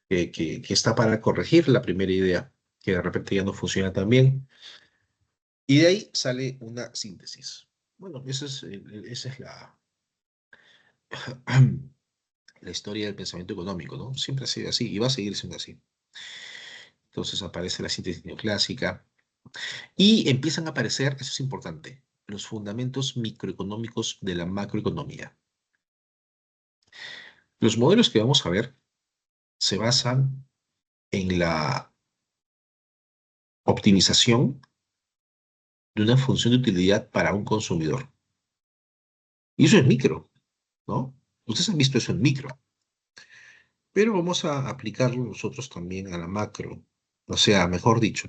S1: que está para corregir la primera idea, que de repente ya no funciona tan bien, y de ahí sale una síntesis. Bueno, esa es la historia del pensamiento económico, ¿no? Siempre ha sido así y va a seguir siendo así. Entonces aparece la síntesis neoclásica y empiezan a aparecer, eso es importante, los fundamentos microeconómicos de la macroeconomía. Los modelos que vamos a ver se basan en la optimización de una función de utilidad para un consumidor. Y eso es micro, ¿no? Ustedes han visto eso en micro, pero vamos a aplicarlo nosotros también a la macro. O sea, mejor dicho,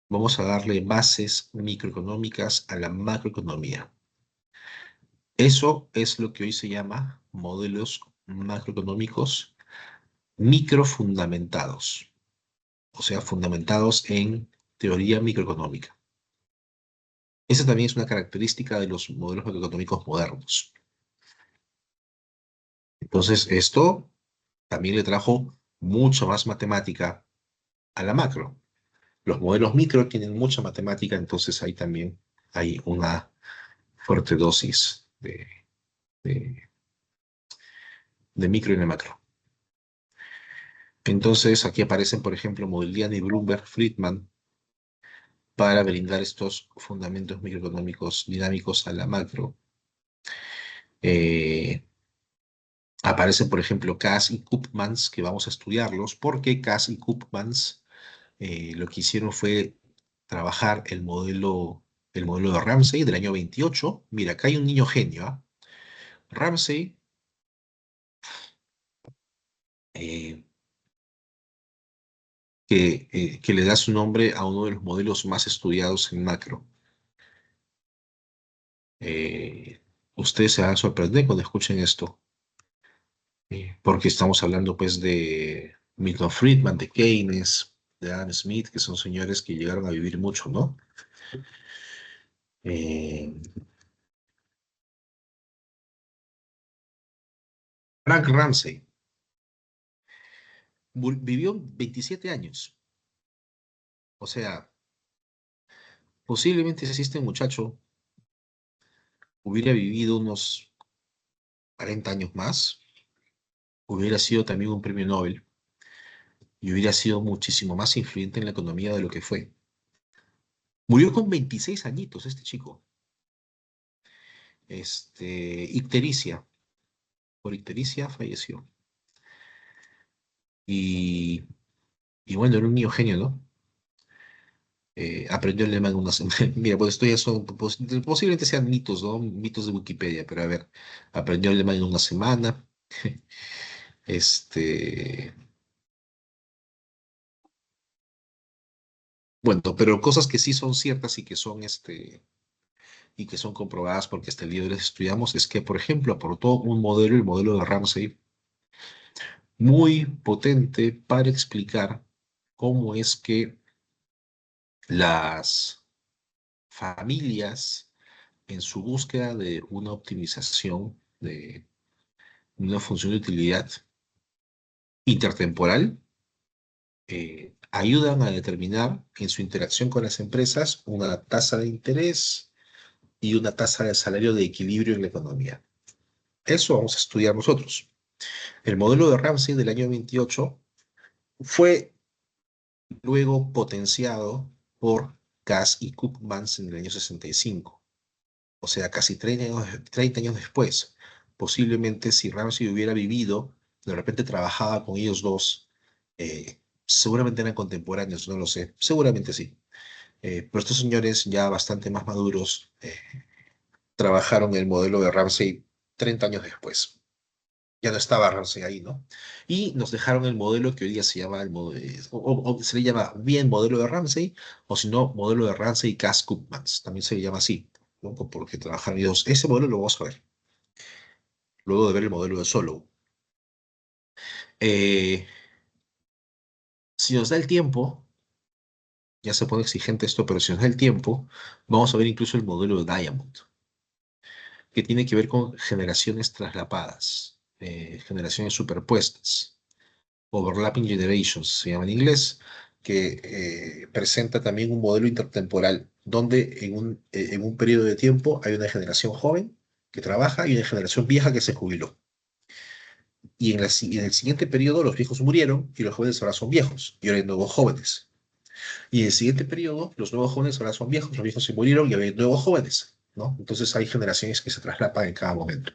S1: vamos a darle bases microeconómicas a la macroeconomía. Eso es lo que hoy se llama modelos macroeconómicos microfundamentados, o sea, fundamentados en teoría microeconómica. Esa también es una característica de los modelos macroeconómicos modernos. Entonces, esto también le trajo mucha más matemática a la macro. Los modelos micro tienen mucha matemática, entonces ahí también hay una fuerte dosis de, de micro y de macro. Entonces, aquí aparecen, por ejemplo, Modigliani, Bloomberg, Friedman, para brindar estos fundamentos microeconómicos dinámicos a la macro. Eh, Aparecen, por ejemplo, Cass y Koopmans, que vamos a estudiarlos, porque Cass y Koopmans lo que hicieron fue trabajar el modelo de Ramsey del año 28. Mira, acá hay un niño genio, ¿ah? Ramsey, eh, que le da su nombre a uno de los modelos más estudiados en macro. Eh, Ustedes se van a sorprender cuando escuchen esto, porque estamos hablando pues de Milton Friedman, de Keynes, de Adam Smith, que son señores que llegaron a vivir mucho, ¿no? Eh, Frank Ramsey vivió 27 años. O sea, posiblemente si este muchacho hubiera vivido unos 40 años más, hubiera sido también un premio Nobel y hubiera sido muchísimo más influyente en la economía de lo que fue. Murió con 26 añitos este chico. Ictericia. Por ictericia falleció. Y, y bueno, era un niño genio, ¿no? Aprendió alemán en una semana. Mira, pues esto ya son, posiblemente sean mitos, ¿no? Mitos de Wikipedia, pero a ver, aprendió alemán en una semana. Este, bueno, pero cosas que sí son ciertas y que son comprobadas porque hasta el día de hoy las estudiamos, es que, por ejemplo, aportó un modelo, el modelo de Ramsey, muy potente para explicar cómo es que las familias, en su búsqueda de una optimización de una función de utilidad intertemporal, ayudan a determinar en su interacción con las empresas una tasa de interés y una tasa de salario de equilibrio en la economía. Eso vamos a estudiar nosotros. El modelo de Ramsey del año 28 fue luego potenciado por Cass y Koopmans en el año 65. O sea, casi 30 años después. Posiblemente si Ramsey hubiera vivido, de repente trabajaba con ellos dos, seguramente eran contemporáneos, no lo sé, seguramente sí. Pero estos señores ya bastante más maduros trabajaron el modelo de Ramsey 30 años después. Ya no estaba Ramsey ahí, ¿no? Y nos dejaron el modelo que hoy día se llama el modelo, o se le llama bien modelo de Ramsey, o si no, modelo de Ramsey Cass Koopmans, también se le llama así, ¿no? Porque trabajaron ellos. Ese modelo lo vamos a ver, luego de ver el modelo de Solow. Eh, si nos da el tiempo, ya se pone exigente esto, pero si nos da el tiempo, vamos a ver incluso el modelo de Diamond, que tiene que ver con generaciones traslapadas, generaciones superpuestas. Overlapping Generations, se llama en inglés, que presenta también un modelo intertemporal, donde en un periodo de tiempo hay una generación joven que trabaja y una generación vieja que se jubiló. Y en el siguiente periodo los viejos murieron y los jóvenes ahora son viejos y ahora hay nuevos jóvenes. Y en el siguiente periodo los nuevos jóvenes ahora son viejos, los viejos se murieron y ahora hay nuevos jóvenes, ¿no? Entonces hay generaciones que se traslapan en cada momento.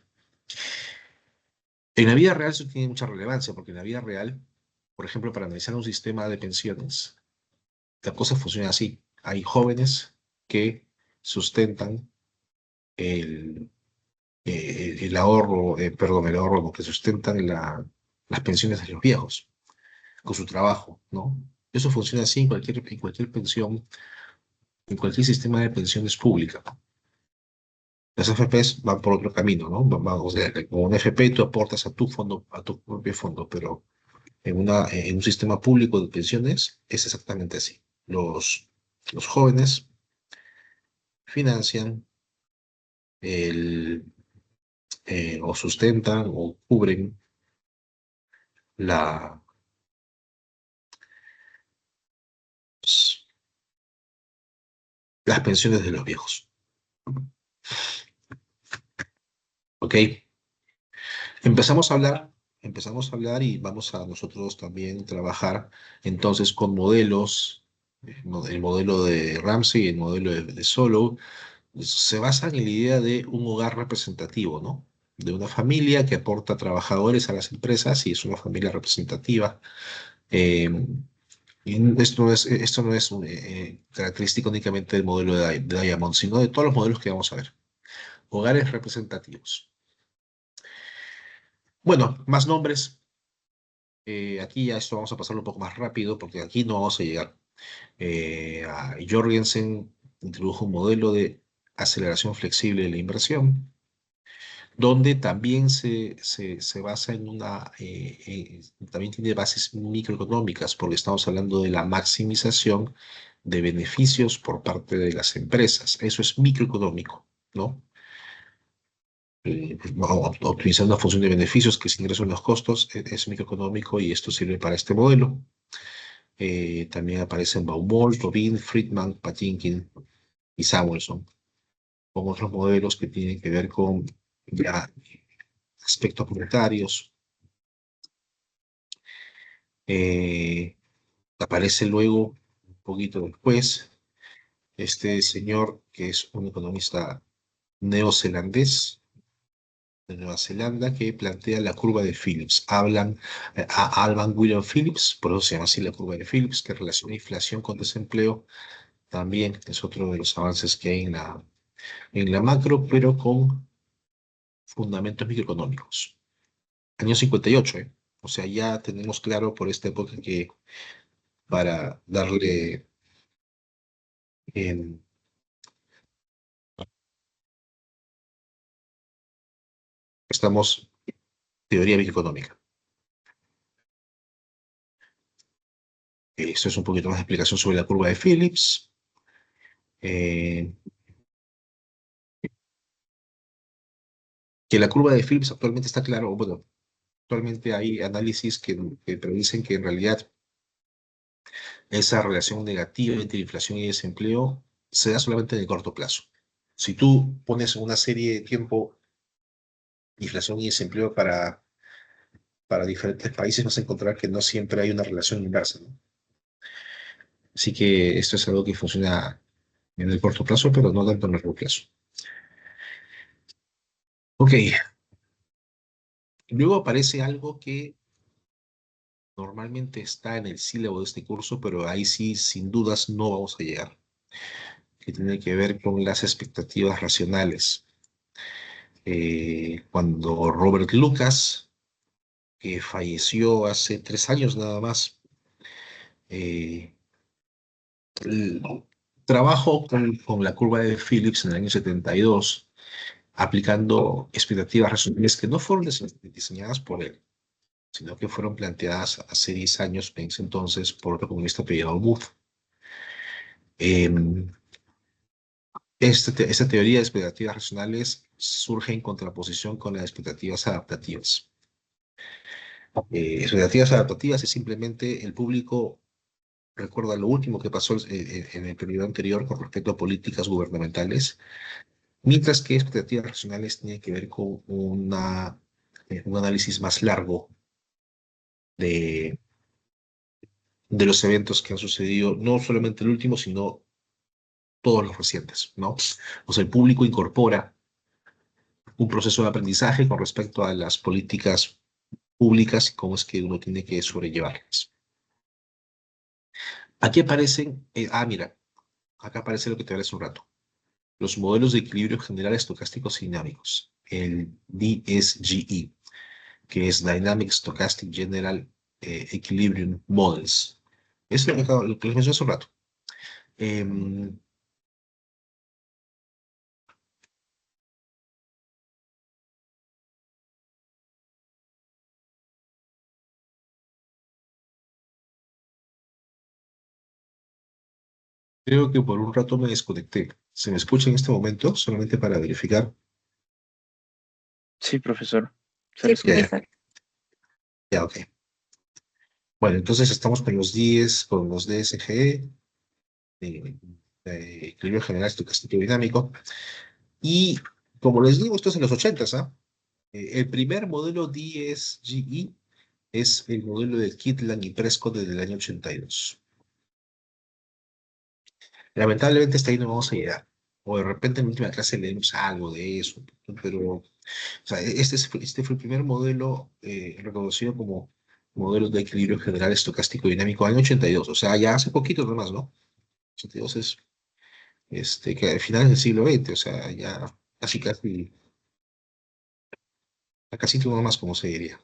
S1: En la vida real eso tiene mucha relevancia, porque en la vida real, por ejemplo, para analizar un sistema de pensiones, la cosa funciona así. Hay jóvenes que sustentan el, el ahorro, perdón, el ahorro, no, que sustentan las pensiones de los viejos con su trabajo, ¿no? Eso funciona así en cualquier pensión, en cualquier sistema de pensiones pública. Las AFPs van por otro camino, ¿no? O sea, con un FP tú aportas a tu fondo, a tu propio fondo, pero en un sistema público de pensiones es exactamente así. Los jóvenes financian o sustentan o cubren la, las pensiones de los viejos. ¿Ok? Empezamos a hablar, empezamos a hablar y vamos a nosotros también trabajar entonces con modelos, el modelo de Ramsey y el modelo de Solow, se basan en la idea de un hogar representativo, ¿no? De una familia que aporta trabajadores a las empresas y es una familia representativa. Eh, y esto no es característico únicamente del modelo de Diamond, sino de todos los modelos que vamos a ver. Hogares representativos. Bueno, más nombres. Aquí ya esto vamos a pasarlo un poco más rápido porque aquí no vamos a llegar. Jorgensen introdujo un modelo de aceleración flexible de la inversión, donde también se basa en también tiene bases microeconómicas, porque estamos hablando de la maximización de beneficios por parte de las empresas. Eso es microeconómico, ¿no? Optimizar una función de beneficios que es ingreso en los costos, es microeconómico y esto sirve para este modelo. También aparecen Baumol, Tobin, Friedman, Patinkin y Samuelson, con otros modelos que tienen que ver con ya aspectos monetarios. Eh, Aparece luego, un poquito después, este señor que es un economista neozelandés de Nueva Zelanda que plantea la curva de Phillips. Hablan a Alban William Phillips, por eso se llama así la curva de Phillips, que relaciona inflación con desempleo. También es otro de los avances que hay en la macro, pero con fundamentos microeconómicos. Año 58, ¿eh? O sea, ya tenemos claro por esta época que para darle en estamos teoría microeconómica. Esto es un poquito más de explicación sobre la curva de Phillips. Eh, que la curva de Phillips actualmente está claro, bueno, actualmente hay análisis que predicen que en realidad esa relación negativa entre inflación y desempleo se da solamente en el corto plazo. Si tú pones una serie de tiempo inflación y desempleo para diferentes países, vas a encontrar que no siempre hay una relación inversa, ¿no? Así que esto es algo que funciona en el corto plazo, pero no tanto en el largo plazo. Ok, luego aparece algo que normalmente está en el sílabo de este curso, pero ahí sí, sin dudas, no vamos a llegar, que tiene que ver con las expectativas racionales. Cuando Robert Lucas, que falleció hace 3 años nada más, eh, trabajó con la curva de Phillips en el año 72, aplicando expectativas racionales que no fueron diseñadas por él, sino que fueron planteadas hace 10 años, en ese entonces, por otro economista apellidado Booth. Eh, esta teoría de expectativas racionales surge en contraposición con las expectativas adaptativas. Expectativas adaptativas es simplemente el público recuerda lo último que pasó en el periodo anterior con respecto a políticas gubernamentales, mientras que expectativas racionales tienen que ver con un análisis más largo de, de los eventos que han sucedido, no solamente el último, sino todos los recientes, ¿no? O sea, el público incorpora un proceso de aprendizaje con respecto a las políticas públicas y cómo es que uno tiene que sobrellevarlas. Aquí aparecen, mira, acá aparece lo que te hablé hace un rato. Los modelos de equilibrio general estocásticos y dinámicos, el DSGE, que es Dynamic Stochastic General Equilibrium Models. Es lo que les mencioné hace un rato. Em, Creo que por un rato me desconecté. ¿Se me escucha en este momento? Solamente para verificar.
S2: Sí, profesor. Se
S3: Sí,
S2: le
S1: Ya,
S2: escucha.
S1: ya,
S3: profesor.
S1: ya, ok. Bueno, entonces estamos con los 10, con los DSG, equilibrio general estocástico dinámico. Y como les digo, esto es en los 80, ¿ah? El primer modelo DSGE es el modelo de Kitlan y Prescott desde el año 82. Lamentablemente hasta ahí no vamos a llegar. O de repente en la última clase leemos algo de eso, pero o sea, este fue el primer modelo reconocido como modelo de equilibrio general estocástico dinámico año 82. O sea, ya hace poquito nomás, ¿no? 82 es que al final del siglo XX, o sea, ya casi todo nomás, como se diría.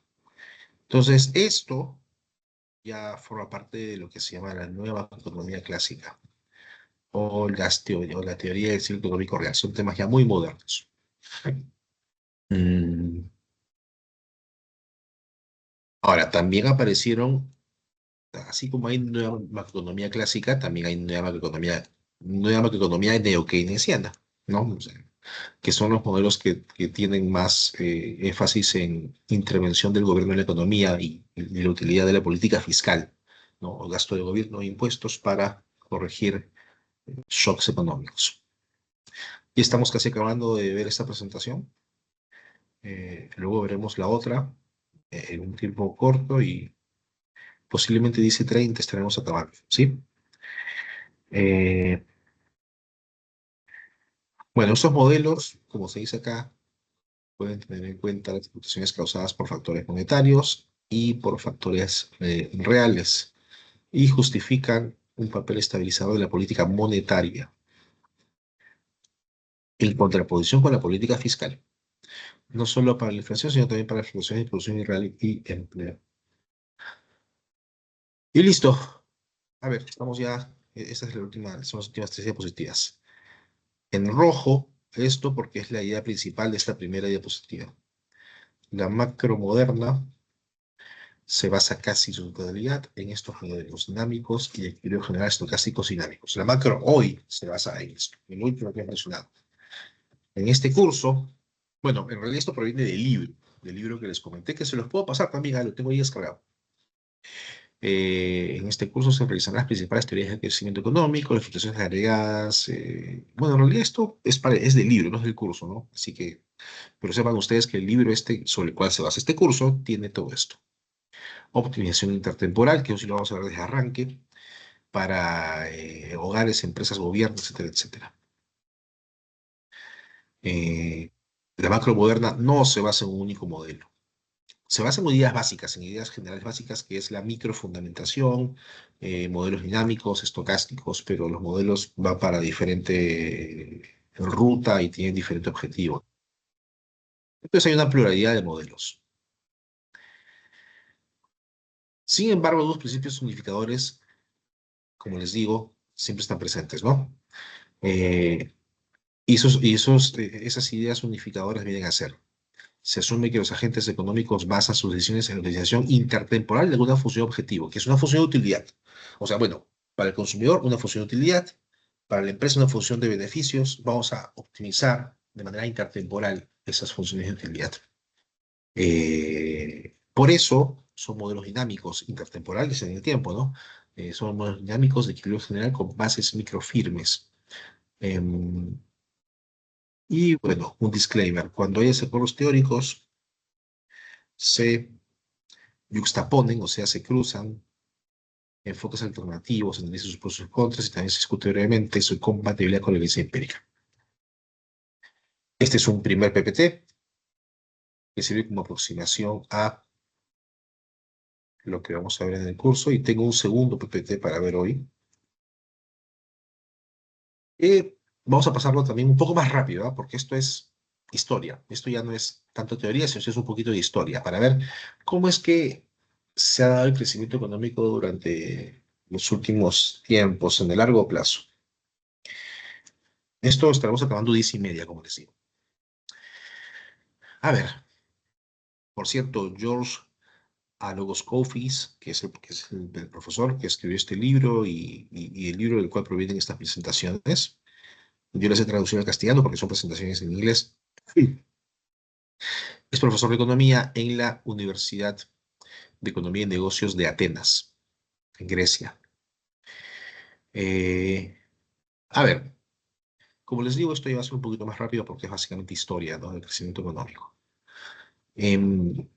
S1: Entonces, esto ya forma parte de lo que se llama la nueva economía clásica o la teoría del ciclo económico real. Son temas ya muy modernos. Mm, Ahora, también aparecieron, así como hay nueva macroeconomía clásica, también hay nueva macroeconomía neo-keynesiana, ¿no? O sea, que son los modelos que tienen más énfasis en intervención del gobierno en la economía y la utilidad de la política fiscal, ¿no? O gasto de gobierno e impuestos para corregir shocks económicos. Y estamos casi acabando de ver esta presentación. Luego veremos la otra en un tiempo corto y posiblemente dice 30 estaremos acabando, ¿sí? Eh, bueno, estos modelos, como se dice acá, pueden tener en cuenta las fluctuaciones causadas por factores monetarios y por factores reales y justifican un papel estabilizador de la política monetaria en contraposición con la política fiscal, no solo para la inflación, sino también para las fluctuaciones de producción real y empleo. Y listo. A ver, estamos ya, esta es la última, son las últimas tres diapositivas. En rojo, esto porque es la idea principal de esta primera diapositiva. La macro moderna se basa casi en su totalidad en estos modelos dinámicos y de equilibrio general estocásticos dinámicos. La macro hoy se basa en esto, en lo último que he mencionado. En este curso, bueno, en realidad esto proviene del libro que les comenté, que se los puedo pasar también, lo tengo ahí descargado. En este curso se realizarán las principales teorías del crecimiento económico, las fluctuaciones agregadas. Bueno, en realidad esto es del libro, no es del curso, ¿no? Así que, pero sepan ustedes que el libro este sobre el cual se basa este curso tiene todo esto. Optimización intertemporal, que hoy sí lo vamos a ver desde arranque, para hogares, empresas, gobiernos, etcétera, etcétera. Eh, la macro moderna no se basa en un único modelo. Se basa en ideas básicas, en ideas generales básicas, que es la microfundamentación, modelos dinámicos, estocásticos, pero los modelos van para diferente ruta y tienen diferente objetivo. Entonces hay una pluralidad de modelos. Sin embargo, dos principios unificadores, como les digo, siempre están presentes, ¿no? Eh, esas ideas unificadoras vienen a ser. Se asume que los agentes económicos basan sus decisiones en la utilización intertemporal de alguna función objetivo, que es una función de utilidad. O sea, bueno, para el consumidor una función de utilidad, para la empresa una función de beneficios. Vamos a optimizar de manera intertemporal esas funciones de utilidad. Por eso son modelos dinámicos intertemporales en el tiempo, ¿no? Son modelos dinámicos de equilibrio general con bases microfirmes. Y bueno, un disclaimer, cuando hay acuerdos teóricos, se yuxtaponen, o sea, se cruzan enfoques alternativos, analiza sus pros y sus contras y también se discute brevemente su compatibilidad con la evidencia empírica. Este es un primer PPT que sirve como aproximación a lo que vamos a ver en el curso y tengo un segundo PPT para ver hoy. Vamos a pasarlo también un poco más rápido, ¿eh? Porque esto es historia. Esto ya no es tanto teoría, sino es un poquito de historia, para ver cómo es que se ha dado el crecimiento económico durante los últimos tiempos, en el largo plazo. Esto estaremos acabando 10:30, como les digo. A ver, por cierto, George Alogoscofis, que es el profesor que escribió este libro y el libro del cual provienen estas presentaciones, yo las he traducido al castellano porque son presentaciones en inglés. Sí. Es profesor de economía en la Universidad de Economía y Negocios de Atenas, en Grecia. Eh, a ver, como les digo, esto ya va a ser un poquito más rápido porque es básicamente historia, ¿no? Del crecimiento económico. Em,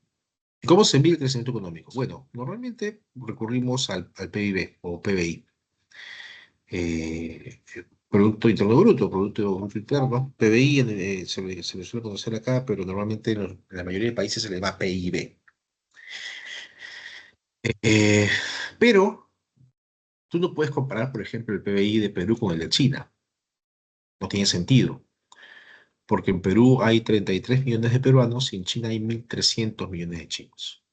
S1: ¿Cómo se mide el crecimiento económico? Bueno, normalmente recurrimos al PIB o PBI. Producto Interno Bruto, Producto Bruto Interno. PBI se le suele conocer acá, pero normalmente en la mayoría de países se le llama PIB. Eh, pero tú no puedes comparar, por ejemplo, el PBI de Perú con el de China. No tiene sentido, porque en Perú hay 33 millones de peruanos y en China hay 1.300 millones de chinos.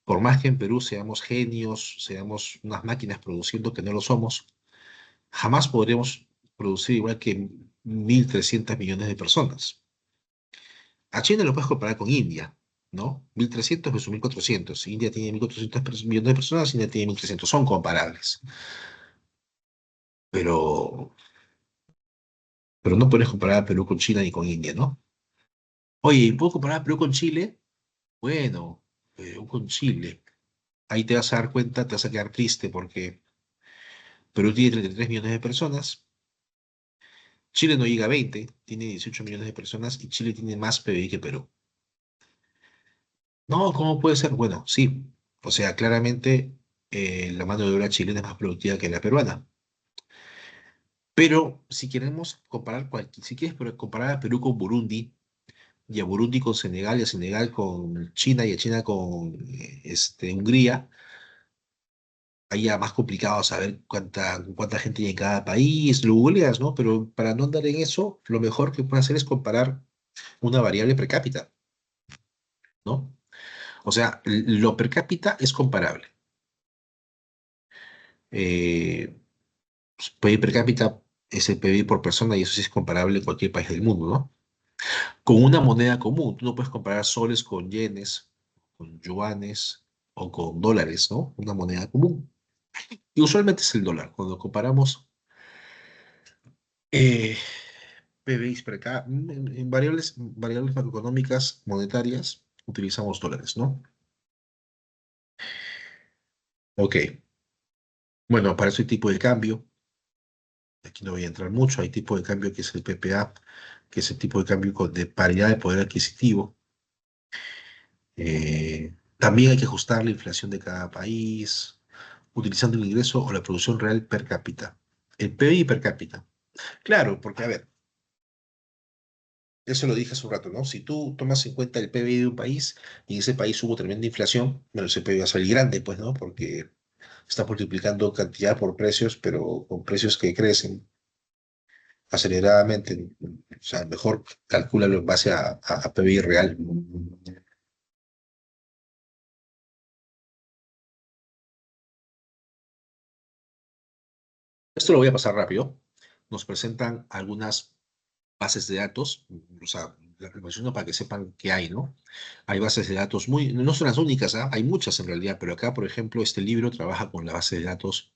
S1: Por más que en Perú seamos genios, seamos unas máquinas produciendo que no lo somos, jamás podremos producir igual que 1.300 millones de personas. A China lo puedes comparar con India, ¿no? 1.300 versus 1.400. India tiene 1.400 millones de personas, India tiene 1.300. Son comparables. Pero, pero no puedes comparar a Perú con China ni con India, ¿no? Oye, ¿puedo comparar a Perú con Chile? Bueno, Perú con Chile. ahí te vas a dar cuenta, te vas a quedar triste porque Perú tiene 33 millones de personas, Chile no llega a 20, tiene 18 millones de personas y Chile tiene más PBI que Perú. No, ¿cómo puede ser? Bueno, sí, o sea, claramente la mano de obra chilena es más productiva que la peruana. Pero si queremos comparar, si quieres comparar a Perú con Burundi, y a Burundi con Senegal, y a Senegal con China, y a China con Hungría, ahí ya más complicado saber cuánta gente hay en cada país, lo googleas, ¿no? Pero para no andar en eso, lo mejor que puedes hacer es comparar una variable per cápita, ¿no? O sea, lo per cápita es comparable. Eh, PIB per cápita es el PIB por persona y eso sí es comparable en cualquier país del mundo, ¿no? Con una moneda común. Tú no puedes comparar soles con yenes, con yuanes o con dólares, ¿no? Una moneda común. Y usualmente es el dólar. Cuando comparamos eh, PBIs per acá, en variables macroeconómicas monetarias, utilizamos dólares, ¿no? Ok. Bueno, para ese tipo de cambio, aquí no voy a entrar mucho, hay tipo de cambio que es el PPA, que es el tipo de cambio de paridad de poder adquisitivo. También hay que ajustar la inflación de cada país, utilizando el ingreso o la producción real per cápita. El PBI per cápita. Claro, porque a ver, eso lo dije hace un rato, ¿no? Si tú tomas en cuenta el PBI de un país y en ese país hubo tremenda inflación, bueno, ese PBI va a salir grande, pues, ¿no? Porque está multiplicando cantidad por precios, pero con precios que crecen aceleradamente. O sea, mejor calcúlalo en base a PBI real. Esto lo voy a pasar rápido. Nos presentan algunas bases de datos, o sea, la menciono para que sepan qué hay, ¿no? Hay bases de datos muy, no son las únicas, ¿ah? Hay muchas en realidad, pero acá, por ejemplo, este libro trabaja con la base de datos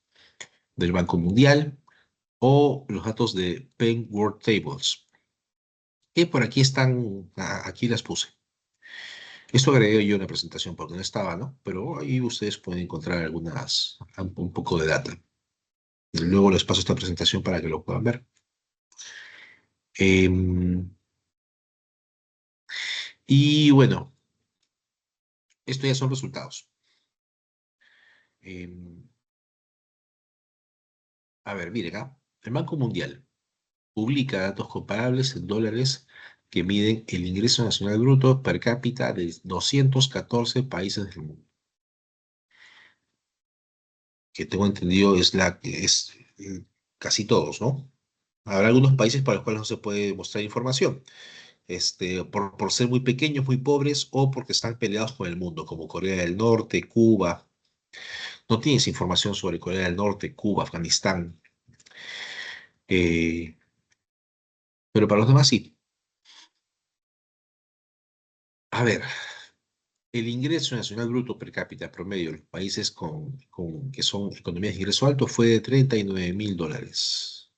S1: del Banco Mundial o los datos de Penn World Tables, que por aquí están, aquí las puse. Esto agregué yo en la presentación porque no estaba, ¿no? Pero ahí ustedes pueden encontrar un poco de data. Luego les paso esta presentación para que lo puedan ver. Em, y bueno, esto ya son resultados. Em, a ver, miren, el Banco Mundial publica datos comparables en dólares que miden el ingreso nacional bruto per cápita de 214 países del mundo. Que tengo entendido es la que es casi todos, ¿no? Habrá algunos países para los cuales no se puede mostrar información, por ser muy pequeños, muy pobres o porque están peleados con el mundo, como Corea del Norte, Cuba. No tienes información sobre Corea del Norte, Cuba, Afganistán, eh, pero para los demás sí. A ver, el ingreso nacional bruto per cápita promedio de los países que son economías de ingreso alto fue de $39.000,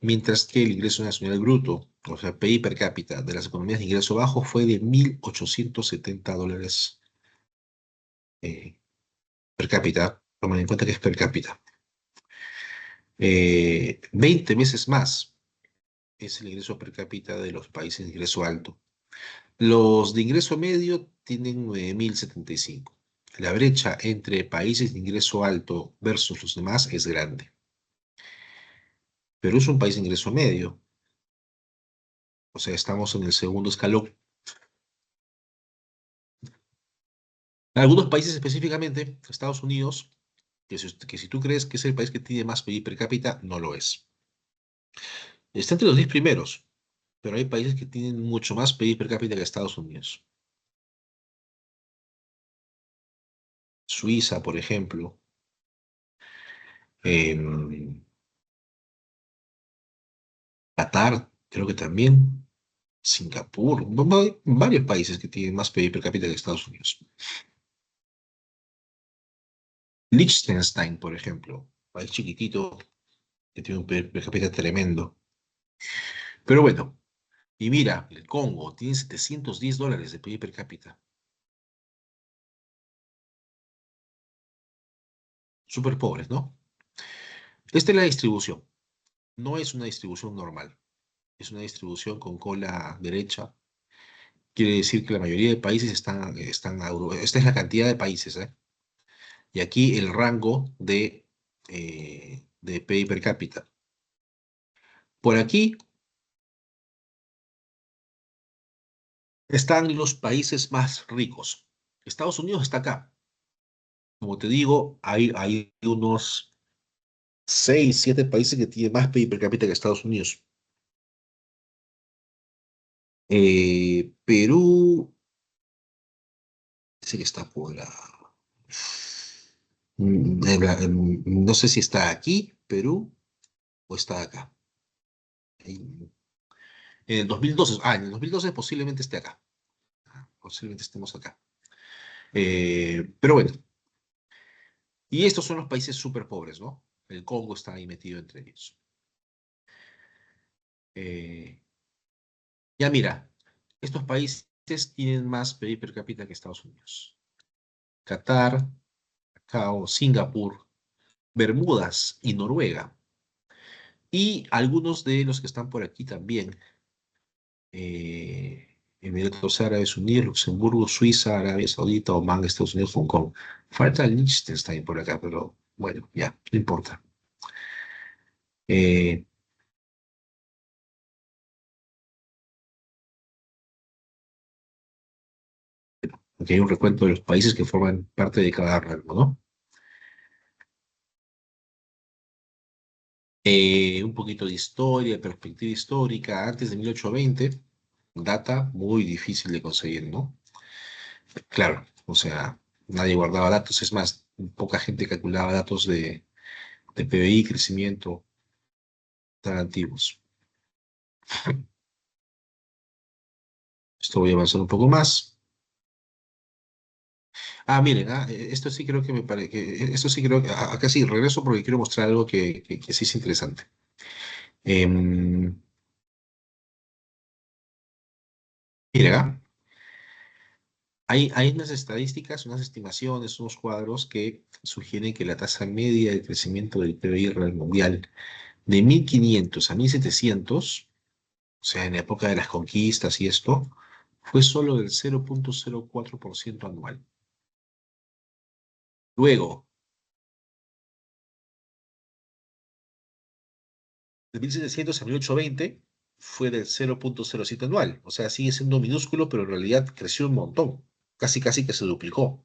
S1: mientras que el ingreso nacional bruto, o sea, PIB per cápita de las economías de ingreso bajo fue de $1.870 eh, per cápita, tomen en cuenta que es per cápita. 20 veces más es el ingreso per cápita de los países de ingreso alto. Los de ingreso medio tienen 9.075. La brecha entre países de ingreso alto versus los demás es grande. Perú es un país de ingreso medio, o sea, estamos en el segundo escalón. Algunos países específicamente, Estados Unidos, que si tú crees que es el país que tiene más PIB per cápita, no lo es. Está entre los 10 primeros, pero hay países que tienen mucho más PIB per cápita que Estados Unidos. Suiza, por ejemplo, em, Qatar, creo que también. Singapur, varios países que tienen más PIB per cápita que Estados Unidos. Liechtenstein, por ejemplo, país chiquitito que tiene un PIB per cápita tremendo. Pero bueno, y mira, el Congo tiene $710 de PIB per cápita. súper pobres, ¿no? Esta es la distribución. No es una distribución normal. Es una distribución con cola derecha. Quiere decir que la mayoría de países esta es la cantidad de países, ¿eh? Y aquí el rango de PIB per cápita. Por aquí están los países más ricos. Estados Unidos está acá. Como te digo, hay unos 6, 7 países que tienen más PIB per cápita que Estados Unidos. Perú, dice que está por la... no sé si está aquí, Perú, o está acá. En el 2012, en el 2012 posiblemente esté acá. Posiblemente estemos acá. Pero bueno, y estos son los países súper pobres, ¿no? El Congo está ahí metido entre ellos. Eh, ya mira, estos países tienen más PIB per cápita que Estados Unidos. Qatar, Macao, Singapur, Bermudas y Noruega. Y algunos de los que están por aquí también. Emiratos Árabes Unidos, Luxemburgo, Suiza, Arabia Saudita, Omán, Estados Unidos, Hong Kong. Falta Liechtenstein por acá, pero bueno, ya, no importa. Eh, Aquí hay un recuento de los países que forman parte de cada rango, ¿no? Un poquito de historia, perspectiva histórica, antes de 1820, data muy difícil de conseguir, ¿no? Claro, o sea, nadie guardaba datos, es más, poca gente calculaba datos de PBI, crecimiento, tan antiguos. Esto voy a avanzar un poco más. Miren, esto sí creo que me parece, esto sí creo que, acá sí, regreso porque quiero mostrar algo que sí es interesante. Em, Miren, hay unas estadísticas, unas estimaciones, unos cuadros que sugieren que la tasa media de crecimiento del PBI real mundial de 1500 a 1700, o sea, en la época de las conquistas y esto, fue solo del 0,04% anual. Luego, de 1700 a 1820 fue del 0,07 anual. O sea, sigue siendo minúsculo, pero en realidad creció un montón. Casi, casi que se duplicó.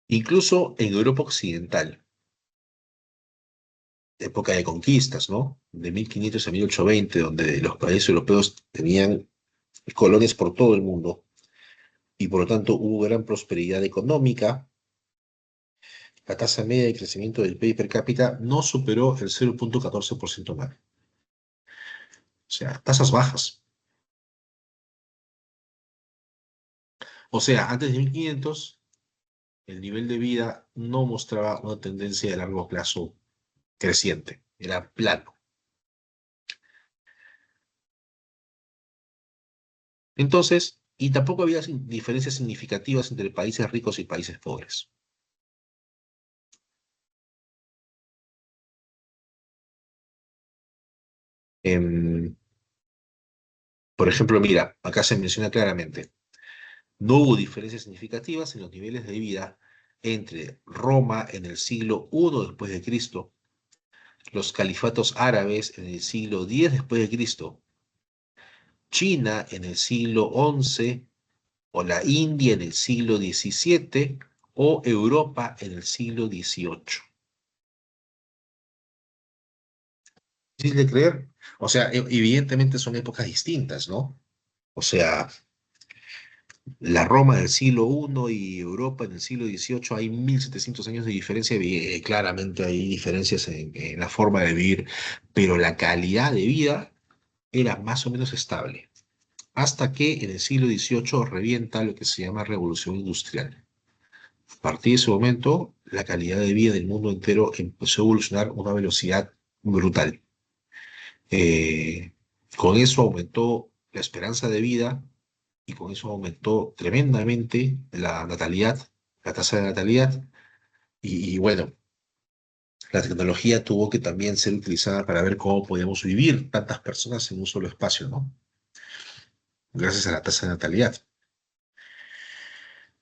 S1: Incluso en Europa Occidental, época de conquistas, ¿no? De 1500 a 1820, donde los países europeos tenían colonias por todo el mundo y por lo tanto hubo gran prosperidad económica. La tasa media de crecimiento del PIB per cápita no superó el 0,14% anual. O sea, tasas bajas. O sea, antes de 1500 el nivel de vida no mostraba una tendencia de largo plazo creciente, era plano. Entonces, y tampoco había diferencias significativas entre países ricos y países pobres. Em, por ejemplo, mira, acá se menciona claramente, no hubo diferencias significativas en los niveles de vida entre Roma en el siglo I después de Cristo, los califatos árabes en el siglo X después de Cristo, China en el siglo XI o la India en el siglo XVII o Europa en el siglo XVIII. ¿Difícil de creer? O sea, evidentemente son épocas distintas, ¿no? O sea, la Roma del siglo I y Europa en el siglo XVIII hay 1700 años de diferencia, claramente hay diferencias en la forma de vivir, pero la calidad de vida era más o menos estable, hasta que en el siglo XVIII revienta lo que se llama revolución industrial. A partir de ese momento, la calidad de vida del mundo entero empezó a evolucionar a una velocidad brutal. Eh, con eso aumentó la esperanza de vida y con eso aumentó tremendamente la natalidad, la tasa de natalidad, y bueno, la tecnología tuvo que también ser utilizada para ver cómo podíamos vivir tantas personas en un solo espacio, ¿no? Gracias a la tasa de natalidad.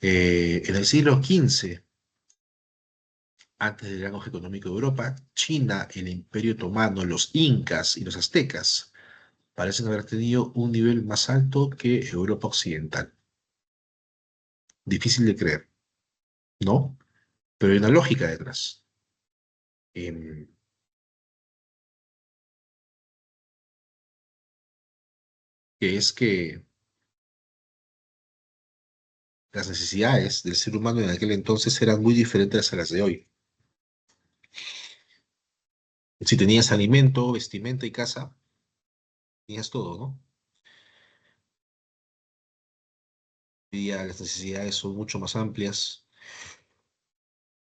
S1: En el siglo XV, antes del gran auge económico de Europa, China, el Imperio Otomano, los incas y los aztecas parecen haber tenido un nivel más alto que Europa occidental. Difícil de creer, ¿no? Pero hay una lógica detrás, em, que es que las necesidades del ser humano en aquel entonces eran muy diferentes a las de hoy. Si tenías alimento, vestimenta y casa, tenías todo, ¿no? Hoy día las necesidades son mucho más amplias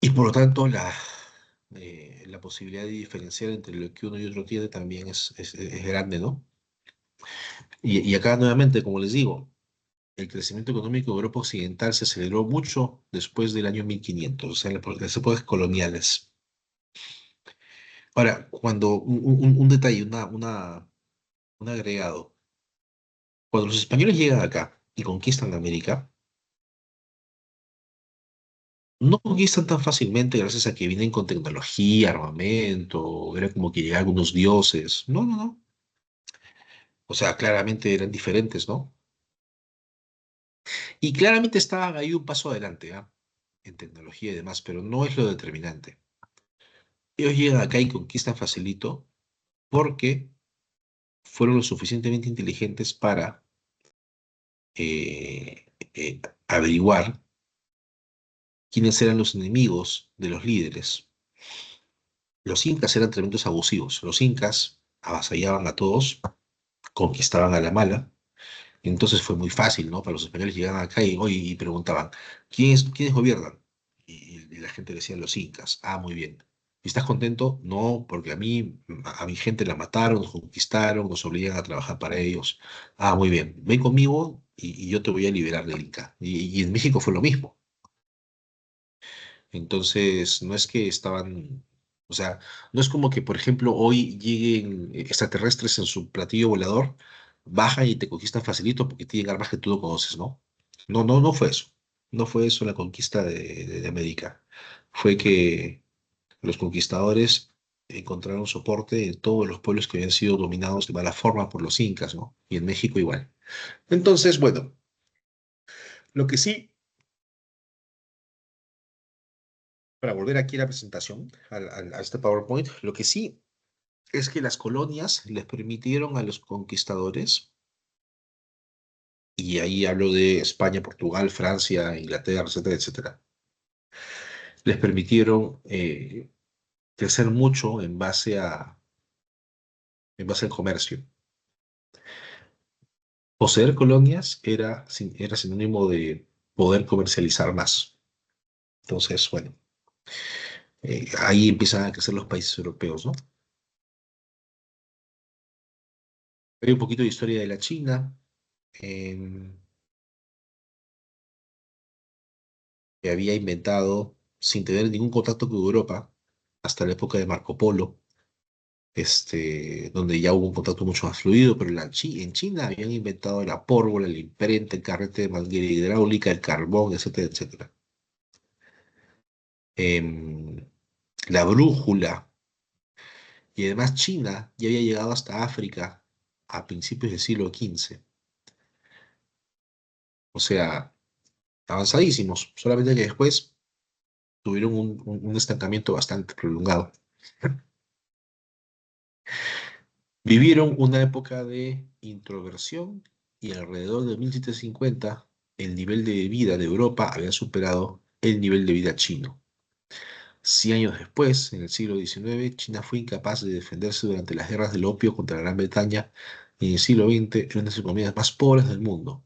S1: y por lo tanto la posibilidad de diferenciar entre lo que uno y otro tiene también es grande, ¿no? Y acá nuevamente, como les digo, el crecimiento económico de Europa Occidental se aceleró mucho después del año 1500, o sea, en las épocas coloniales. Ahora, un detalle, un agregado. Cuando los españoles llegan acá y conquistan América, no conquistan tan fácilmente gracias a que vienen con tecnología, armamento, era como que llegaban unos dioses. No, no, no. O sea, claramente eran diferentes, ¿no? Y claramente estaban ahí un paso adelante, ¿ah? En tecnología y demás, pero no es lo determinante. Ellos llegan acá y conquistan facilito porque fueron lo suficientemente inteligentes para averiguar quiénes eran los enemigos de los líderes. Los incas eran tremendos abusivos. Los incas avasallaban a todos, conquistaban a la mala. Entonces fue muy fácil, ¿no? Para los españoles llegaban acá y preguntaban, ¿quiénes gobiernan? Y la gente decía, los incas. Ah, muy bien. ¿Y estás contento? No, porque a mi gente la mataron, nos conquistaron, nos obligan a trabajar para ellos. Ah, muy bien. Ven conmigo y yo te voy a liberar del Inca. Y en México fue lo mismo. Entonces, no es que estaban, o sea, no es como que, por ejemplo, hoy lleguen extraterrestres en su platillo volador, bajan y te conquistan facilito porque tienen armas que tú no conoces, ¿no? No, no, no fue eso. No fue eso la conquista de América. Fue que los conquistadores encontraron soporte en todos los pueblos que habían sido dominados de mala forma por los incas, ¿no? Y en México igual. Entonces, bueno, lo que sí, para volver aquí a la presentación, a este PowerPoint, lo que sí es que las colonias les permitieron a los conquistadores, y ahí hablo de España, Portugal, Francia, Inglaterra, etcétera, etcétera, les permitieron crecer mucho en base al comercio. Poseer colonias era sinónimo de poder comercializar más. Entonces, bueno, ahí empiezan a crecer los países europeos, ¿no? Hay un poquito de historia de la China, em, que había inventado, sin tener ningún contacto con Europa, hasta la época de Marco Polo, donde ya hubo un contacto mucho más fluido, pero en China habían inventado la pólvora, la imprenta, el carrete de manguera hidráulica, el carbón, etcétera, etcétera. Em, la brújula, y además China ya había llegado hasta África a principios del siglo XV. O sea, avanzadísimos, solamente que después tuvieron un estancamiento bastante prolongado. Vivieron una época de introversión y alrededor de 1750 el nivel de vida de Europa había superado el nivel de vida chino. 100 años después, en el siglo XIX, China fue incapaz de defenderse durante las guerras del opio contra la Gran Bretaña y en el siglo XX era una de las economías más pobres del mundo.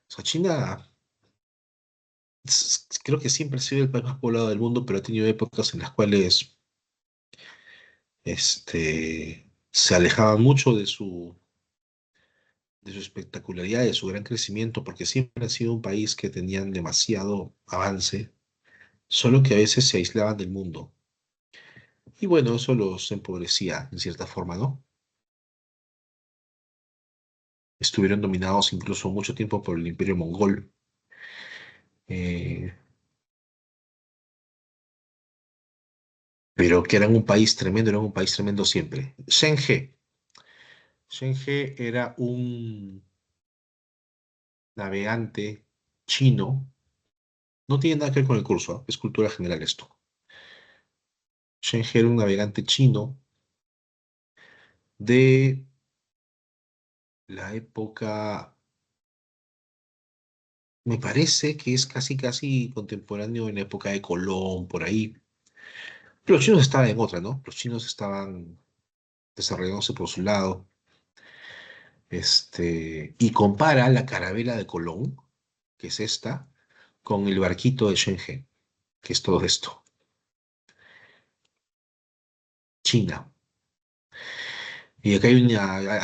S1: O sea, China creo que siempre ha sido el país más poblado del mundo, pero ha tenido épocas en las cuales se alejaba mucho de su espectacularidad, de su gran crecimiento, porque siempre ha sido un país que tenían demasiado avance, solo que a veces se aislaban del mundo. Y bueno, eso los empobrecía en cierta forma, ¿no? Estuvieron dominados incluso mucho tiempo por el Imperio Mongol, eh, pero que eran un país tremendo, eran un país tremendo siempre. Shen He era un navegante chino, no tiene nada que ver con el curso, ¿ah? Es cultura general esto. Shen He era un navegante chino de la época, me parece que es casi casi contemporáneo en la época de Colón, por ahí. Los chinos estaban en otra, ¿no? Los chinos estaban desarrollándose por su lado. Y compara la carabela de Colón, que es esta, con el barquito de Shen He, que es todo esto. China. Y acá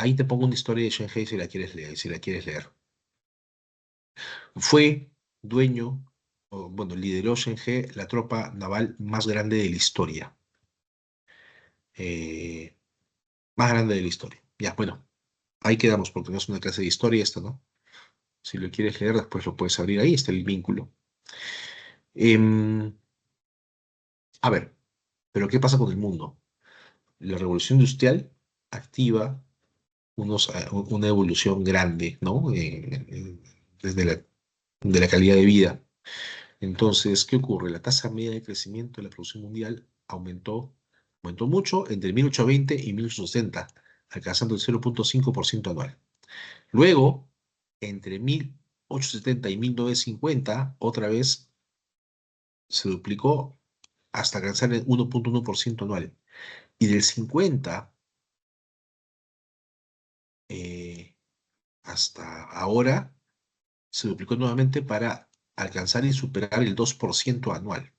S1: ahí te pongo una historia de Shen He si la quieres leer, si la quieres leer. Fue dueño, o, bueno, lideró Shen He la tropa naval más grande de la historia. Eh, Más grande de la historia. Ya, bueno, ahí quedamos porque no es una clase de historia esta, ¿no? Si lo quieres leer, después lo puedes abrir ahí, está el vínculo. Em, a ver, pero ¿qué pasa con el mundo? La revolución industrial activa una evolución grande, ¿no? Desde de la calidad de vida. Entonces, ¿qué ocurre? La tasa media de crecimiento de la producción mundial aumentó mucho entre 1820 y 1860, alcanzando el 0,5% anual. Luego, entre 1870 y 1950, otra vez se duplicó hasta alcanzar el 1,1% anual. Y del 50 eh, hasta ahora se duplicó nuevamente para alcanzar y superar el 2% anual.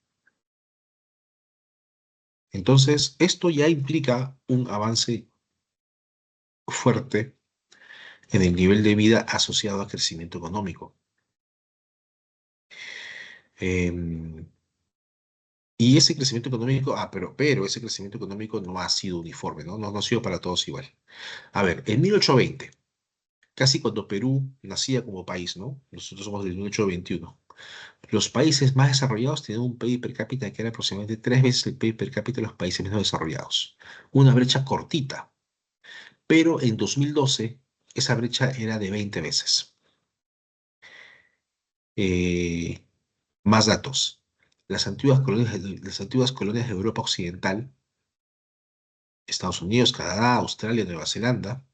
S1: Entonces, esto ya implica un avance fuerte en el nivel de vida asociado al crecimiento económico. Em, y ese crecimiento económico, pero ese crecimiento económico no ha sido uniforme, ¿no? No ha sido para todos igual. A ver, en 1820, casi cuando Perú nacía como país, ¿no? Nosotros somos del 1821. Los países más desarrollados tenían un PIB per cápita que era aproximadamente 3 veces el PIB per cápita de los países menos desarrollados. Una brecha cortita, pero en 2012 esa brecha era de 20 veces. Eh, Más datos. Las antiguas colonias de Europa Occidental, Estados Unidos, Canadá, Australia, Nueva Zelanda,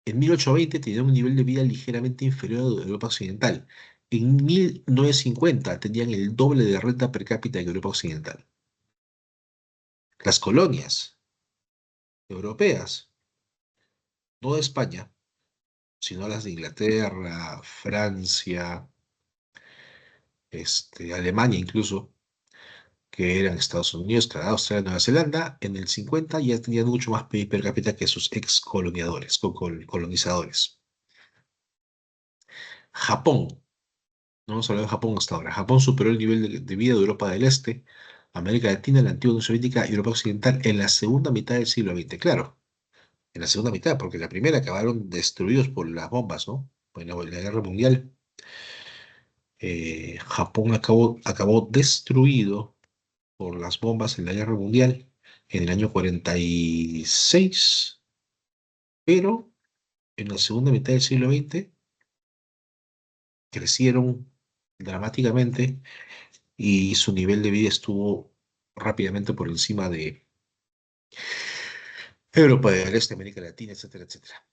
S1: en 1820 tenían un nivel de vida ligeramente inferior al de Europa Occidental. En 1950 tenían el doble de renta per cápita que Europa Occidental. Las colonias europeas, no de España, sino las de Inglaterra, Francia, Alemania incluso, que eran Estados Unidos, Canadá, Australia, Nueva Zelanda, en el 50 ya tenían mucho más PIB per cápita que sus ex colonizadores, colonizadores. Japón, no hemos hablado de Japón hasta ahora. Japón superó el nivel de vida de Europa del Este, América Latina, la antigua Unión Soviética y Europa Occidental en la segunda mitad del siglo XX. Claro, en la segunda mitad, porque la primera acabaron destruidos por las bombas, ¿no? En la Guerra Mundial. Japón acabó destruido por las bombas en la Guerra Mundial en el año 46, pero en la segunda mitad del siglo XX crecieron dramáticamente y su nivel de vida estuvo rápidamente por encima de Europa del Este, América Latina, etcétera, etcétera.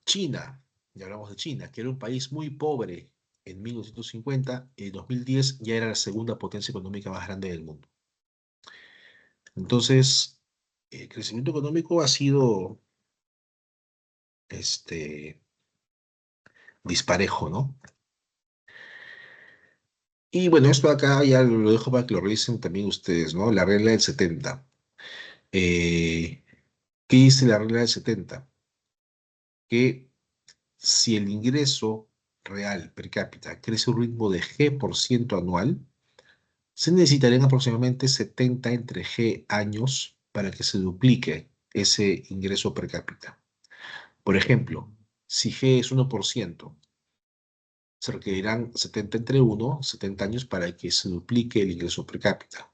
S1: China, ya hablamos de China, que era un país muy pobre en 1950, en 2010 ya era la segunda potencia económica más grande del mundo. Entonces, el crecimiento económico ha sido este, disparejo, ¿no? Y bueno, esto acá ya lo dejo para que lo revisen también ustedes, ¿no? La regla del 70. Eh, ¿Qué dice la regla del 70? Que si el ingreso real per cápita crece a un ritmo de G% anual, se necesitarían aproximadamente 70 entre G años para que se duplique ese ingreso per cápita. Por ejemplo, si G es 1%, se requerirán 70 entre 1, 70 años para que se duplique el ingreso per cápita.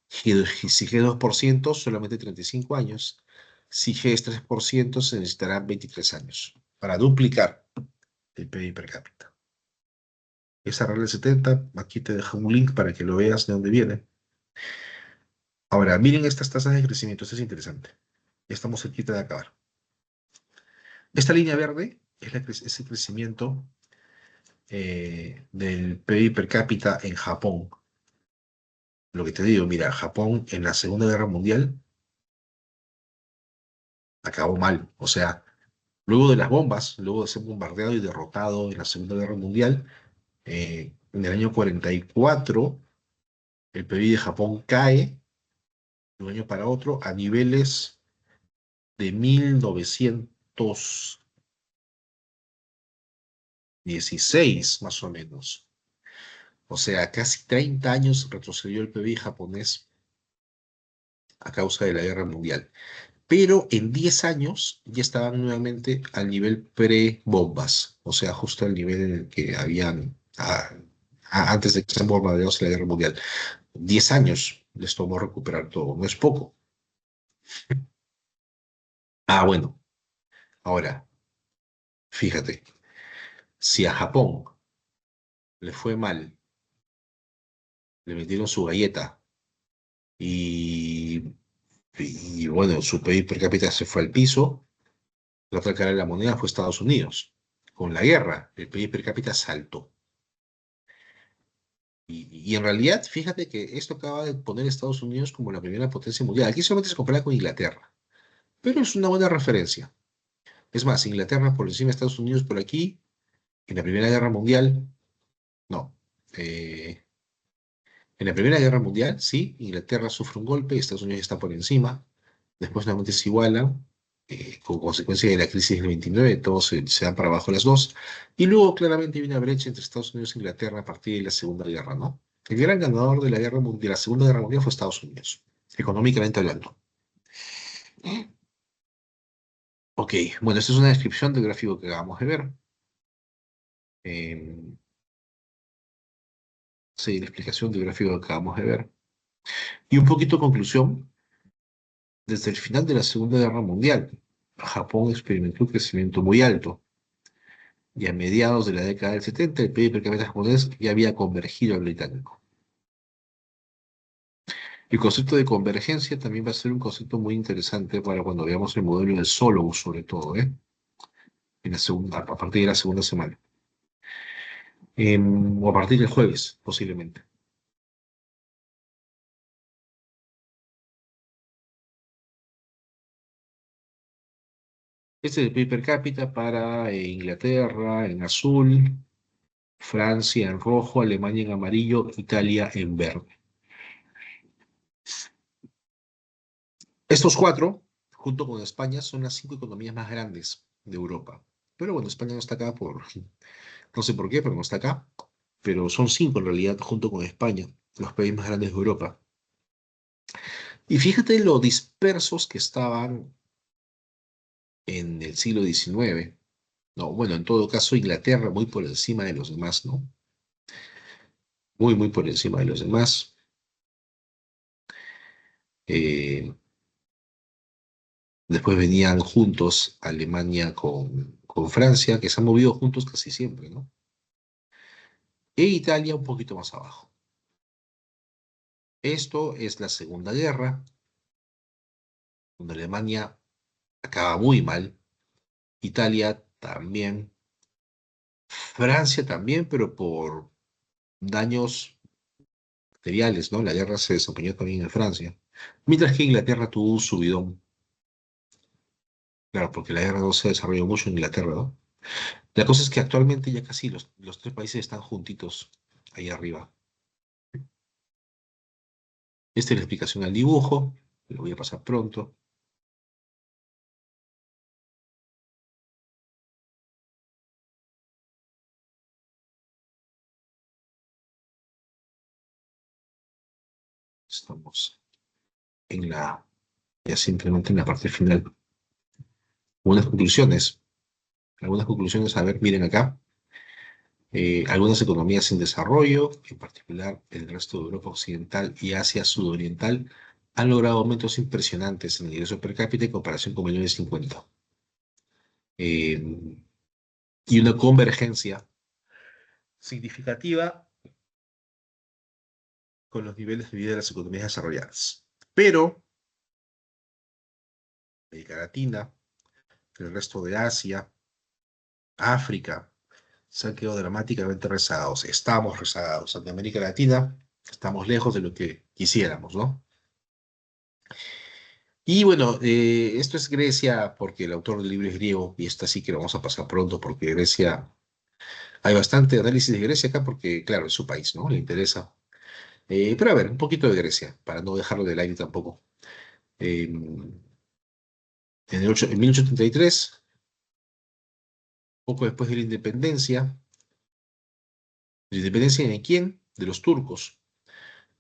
S1: Si G es 2%, solamente 35 años. Si G es 3%, se necesitarán 23 años para duplicar el PIB per cápita. Esa regla del 70, aquí te dejo un link para que lo veas de dónde viene. Ahora, miren estas tasas de crecimiento, esto es interesante. Ya estamos cerquita de acabar. Esta línea verde es el crecimiento del PIB per cápita en Japón. Lo que te digo, mira, Japón en la Segunda Guerra Mundial acabó mal. O sea, luego de las bombas, luego de ser bombardeado y derrotado en la Segunda Guerra Mundial, en el año 44, el PIB de Japón cae de un año para otro a niveles de 1916, más o menos. O sea, casi 30 años retrocedió el PIB japonés a causa de la guerra mundial. Pero en 10 años ya estaban nuevamente al nivel pre-bombas, o sea, justo al nivel en el que habían antes de que sean bombardeados en la guerra mundial. 10 años les tomó recuperar todo, no es poco. Bueno, ahora, fíjate, si a Japón le fue mal, le metieron su galleta y, y bueno, su PIB per cápita se fue al piso, la otra cara de la moneda fue Estados Unidos. Con la guerra, el PIB per cápita saltó. Y en realidad, fíjate que esto acaba de poner a Estados Unidos como la primera potencia mundial. Aquí solamente se compara con Inglaterra, pero es una buena referencia. Es más, Inglaterra por encima de Estados Unidos por aquí, en la Primera Guerra Mundial, no. En la Primera Guerra Mundial, sí, Inglaterra sufre un golpe y Estados Unidos está por encima. Después nuevamente se igualan, con consecuencia de la crisis del 29, todos se dan para abajo las dos. Y luego claramente hay una brecha entre Estados Unidos e Inglaterra a partir de la Segunda Guerra, ¿no? El gran ganador de de la Segunda Guerra Mundial fue Estados Unidos, económicamente hablando. Ok, bueno, esta es una descripción del gráfico que acabamos de ver. Eh, sí, la explicación del gráfico que acabamos de ver. Y un poquito de conclusión. Desde el final de la Segunda Guerra Mundial, Japón experimentó un crecimiento muy alto y a mediados de la década del 70 el PIB per cápita japonés ya había convergido al británico. El concepto de convergencia también va a ser un concepto muy interesante para cuando veamos el modelo del solo, sobre todo, en la segunda, a partir de la segunda semana. O a partir del jueves, posiblemente. Este es el PIB per cápita para Inglaterra en azul, Francia en rojo, Alemania en amarillo, Italia en verde. Estos cuatro, junto con España, son las 5 economías más grandes de Europa. Pero bueno, España no está acá no sé por qué, pero no está acá. Pero son 5 en realidad, junto con España, los países más grandes de Europa. Y fíjate lo dispersos que estaban en el siglo XIX. No, bueno, en todo caso, Inglaterra muy por encima de los demás, ¿no? Muy, muy por encima de los demás. Eh, Después venían juntos Alemania con Francia, que se han movido juntos casi siempre, ¿no? E Italia un poquito más abajo. Esto es la Segunda Guerra, donde Alemania acaba muy mal, Italia también, Francia también, pero por daños materiales, ¿no? La guerra se desempeñó también en Francia, mientras que Inglaterra tuvo un subidón, claro, porque la guerra no se desarrolló mucho en Inglaterra, ¿no? La cosa es que actualmente ya casi los tres países están juntitos ahí arriba. Esta es la explicación al dibujo, lo voy a pasar pronto. Estamos ya simplemente en la parte final. Algunas conclusiones. Algunas conclusiones, a ver, miren acá. Algunas economías en desarrollo, en particular el resto de Europa Occidental y Asia Sudoriental, han logrado aumentos impresionantes en el ingreso per cápita en comparación con 1950. Eh, y una convergencia significativa con los niveles de vida de las economías desarrolladas. Pero América Latina, el resto de Asia, África, se han quedado dramáticamente rezagados. Estamos rezagados. En América Latina estamos lejos de lo que quisiéramos, ¿no? Y bueno, esto es Grecia porque el autor del libro es griego y esta sí que lo vamos a pasar pronto porque Grecia, hay bastante análisis de Grecia acá porque, claro, es su país, ¿no? Le interesa. Pero a ver, un poquito de Grecia, para no dejarlo del aire tampoco. Eh, en 1833, poco después de ¿la independencia de quién? De los turcos.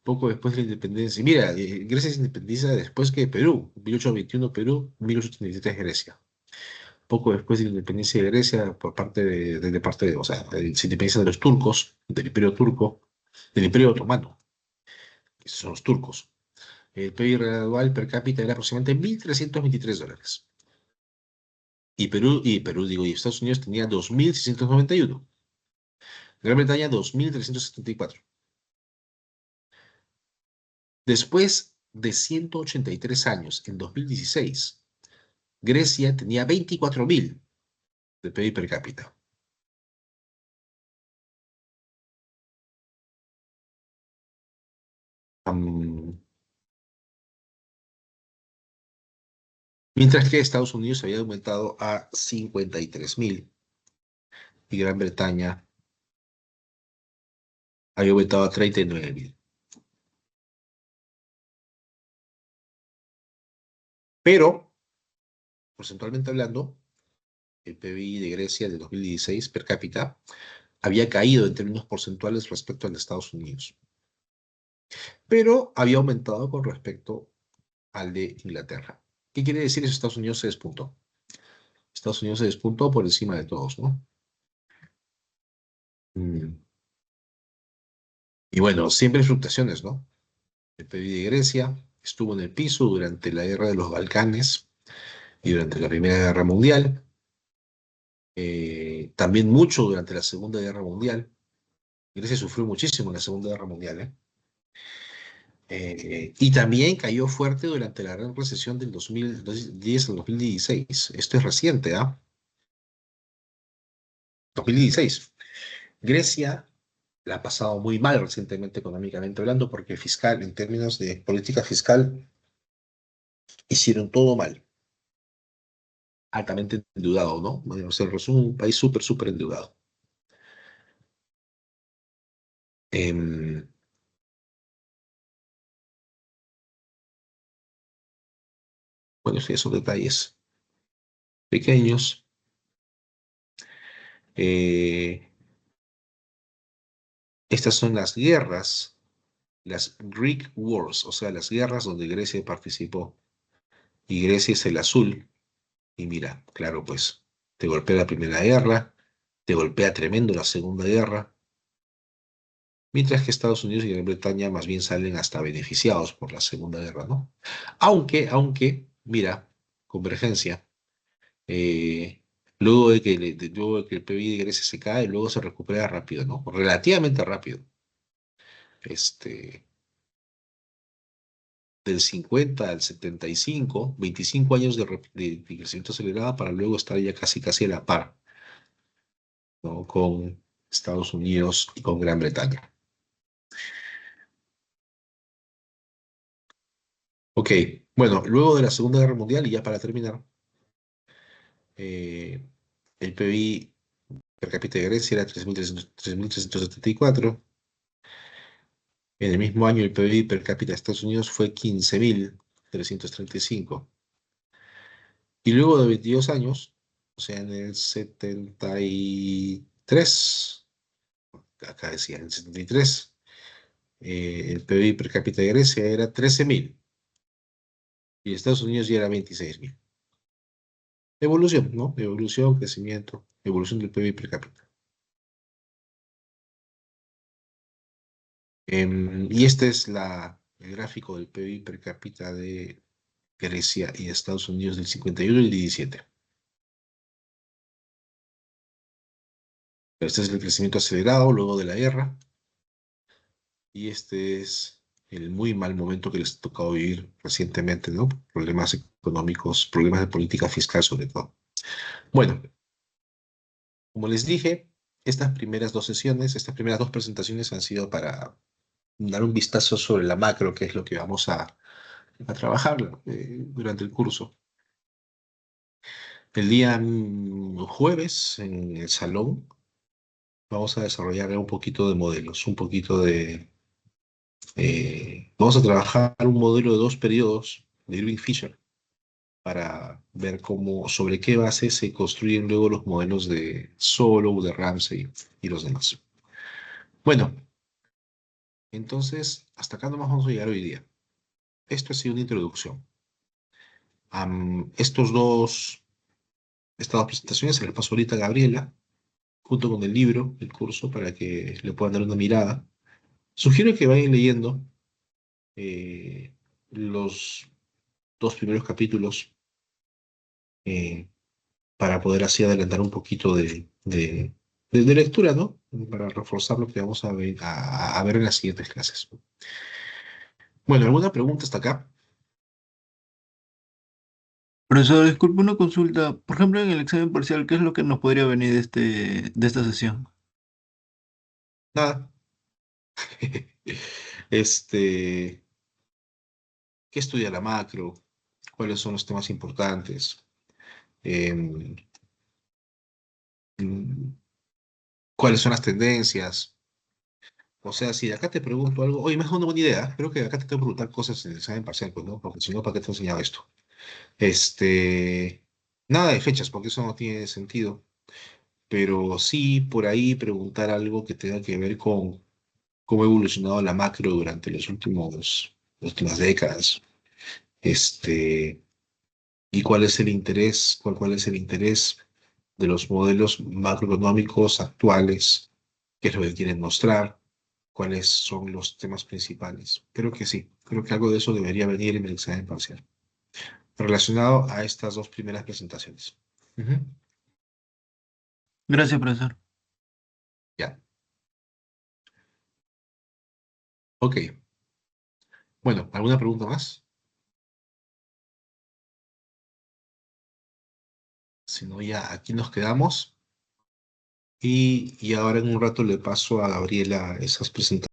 S1: Poco después de la independencia. Mira, Grecia se independiza después que Perú. 1821 Perú, 1833 Grecia. Poco después de la independencia de Grecia por parte o sea, se independencia de los turcos, del Imperio Turco, del Imperio Otomano. Esos son los turcos. El PIB gradual per cápita era aproximadamente $1.323. Y Estados Unidos tenía 2.691. Gran Bretaña 2.374. Después de 183 años, en 2016, Grecia tenía 24.000 de PIB per cápita. Am, Mientras que Estados Unidos había aumentado a 53.000 y Gran Bretaña había aumentado a 39.000. Pero, porcentualmente hablando, el PBI de Grecia de 2016 per cápita había caído en términos porcentuales respecto al de Estados Unidos, pero había aumentado con respecto al de Inglaterra. ¿Qué quiere decir eso? Estados Unidos se despuntó. Estados Unidos se despuntó por encima de todos, ¿no? Mm. Y bueno, siempre hay fluctuaciones, ¿no? El PBI de Grecia estuvo en el piso durante la guerra de los Balcanes y durante la Primera Guerra Mundial, también mucho durante la Segunda Guerra Mundial. Grecia sufrió muchísimo en la Segunda Guerra Mundial, ¿eh? Y también cayó fuerte durante la gran recesión del 2010 al 2016. Esto es reciente, ¿ah? 2016. Grecia la ha pasado muy mal recientemente económicamente hablando porque en términos de política fiscal, hicieron todo mal. Altamente endeudado, ¿no? Bueno, o sea, es un país súper, súper endeudado. Em, bueno, sí, esos detalles pequeños. Eh, Estas son las Greek Wars, o sea, las guerras donde Grecia participó. Y Grecia es el azul. Y mira, claro, pues te golpea la Primera Guerra, te golpea tremendo la Segunda Guerra, mientras que Estados Unidos y Gran Bretaña más bien salen hasta beneficiados por la Segunda Guerra, ¿no? Mira, convergencia. eh, luego de que el PIB de Grecia se cae, luego se recupera rápido, ¿no? Relativamente rápido. Este, del 50 al 75, 25 años de crecimiento acelerado para luego estar ya casi casi a la par, ¿no? Con Estados Unidos y con Gran Bretaña. Ok, bueno, luego de la Segunda Guerra Mundial, y ya para terminar, eh, el PIB per cápita de Grecia era 3.374. En el mismo año, el PIB per cápita de Estados Unidos fue 15.335. Y luego de 22 años, o sea, en el 73, acá decía, en el 73, el PBI per cápita de Grecia era 13.000 y Estados Unidos ya era 26.000. Evolución, ¿no? Evolución, crecimiento, evolución del PBI per cápita. Y este es el gráfico del PBI per cápita de Grecia y Estados Unidos del 51 y el 17. Este es el crecimiento acelerado luego de la guerra y este es el muy mal momento que les ha tocado vivir recientemente, ¿no? Problemas económicos, problemas de política fiscal sobre todo. Bueno, como les dije, estas primeras dos sesiones, estas primeras dos presentaciones han sido para dar un vistazo sobre la macro, que es lo que vamos a trabajar durante el curso. El día jueves, en el salón, vamos a desarrollar un poquito de modelos, un poquito de... vamos a trabajar un modelo de 2 periodos de Irving Fisher para ver cómo, sobre qué base se construyen luego los modelos de Solow, de Ramsey y los demás. Bueno, entonces, hasta acá nomás vamos a llegar hoy día. Esto ha sido una introducción. Estas dos presentaciones se las paso ahorita a Gabriela, junto con el libro, el curso, para que le puedan dar una mirada. Sugiero que vayan leyendo eh, los 2 primeros capítulos eh, para poder así adelantar un poquito de lectura, ¿no? Para reforzar lo que vamos a ver en las siguientes clases. Bueno, ¿alguna pregunta hasta acá?
S2: Profesor, disculpe una consulta. Por ejemplo, en el examen parcial, ¿qué es lo que nos podría venir de esta sesión?
S1: Nada. Este, ¿Qué estudia la macro? ¿Cuáles son los temas importantes? Em, mm, ¿Cuáles son las tendencias? O sea, si de acá te pregunto algo, oye, me has dado una buena idea, creo que de acá te tengo que preguntar cosas en el examen parcial, pues, ¿no? Porque si no, ¿para qué te he enseñado esto? Este, Nada de fechas, porque eso no tiene sentido, pero sí por ahí preguntar algo que tenga que ver con cómo ha evolucionado la macro durante las últimas décadas, este, y cuál es el interés de los modelos macroeconómicos actuales, qué es lo que quieren mostrar, cuáles son los temas principales. Creo que sí, creo que algo de eso debería venir en el examen parcial, relacionado a estas dos primeras presentaciones. Ujú.
S2: Gracias, profesor.
S1: Ya, ok. Bueno, ¿alguna pregunta más? Si no, ya aquí nos quedamos y ahora en un rato le paso a Gabriela esas presentaciones.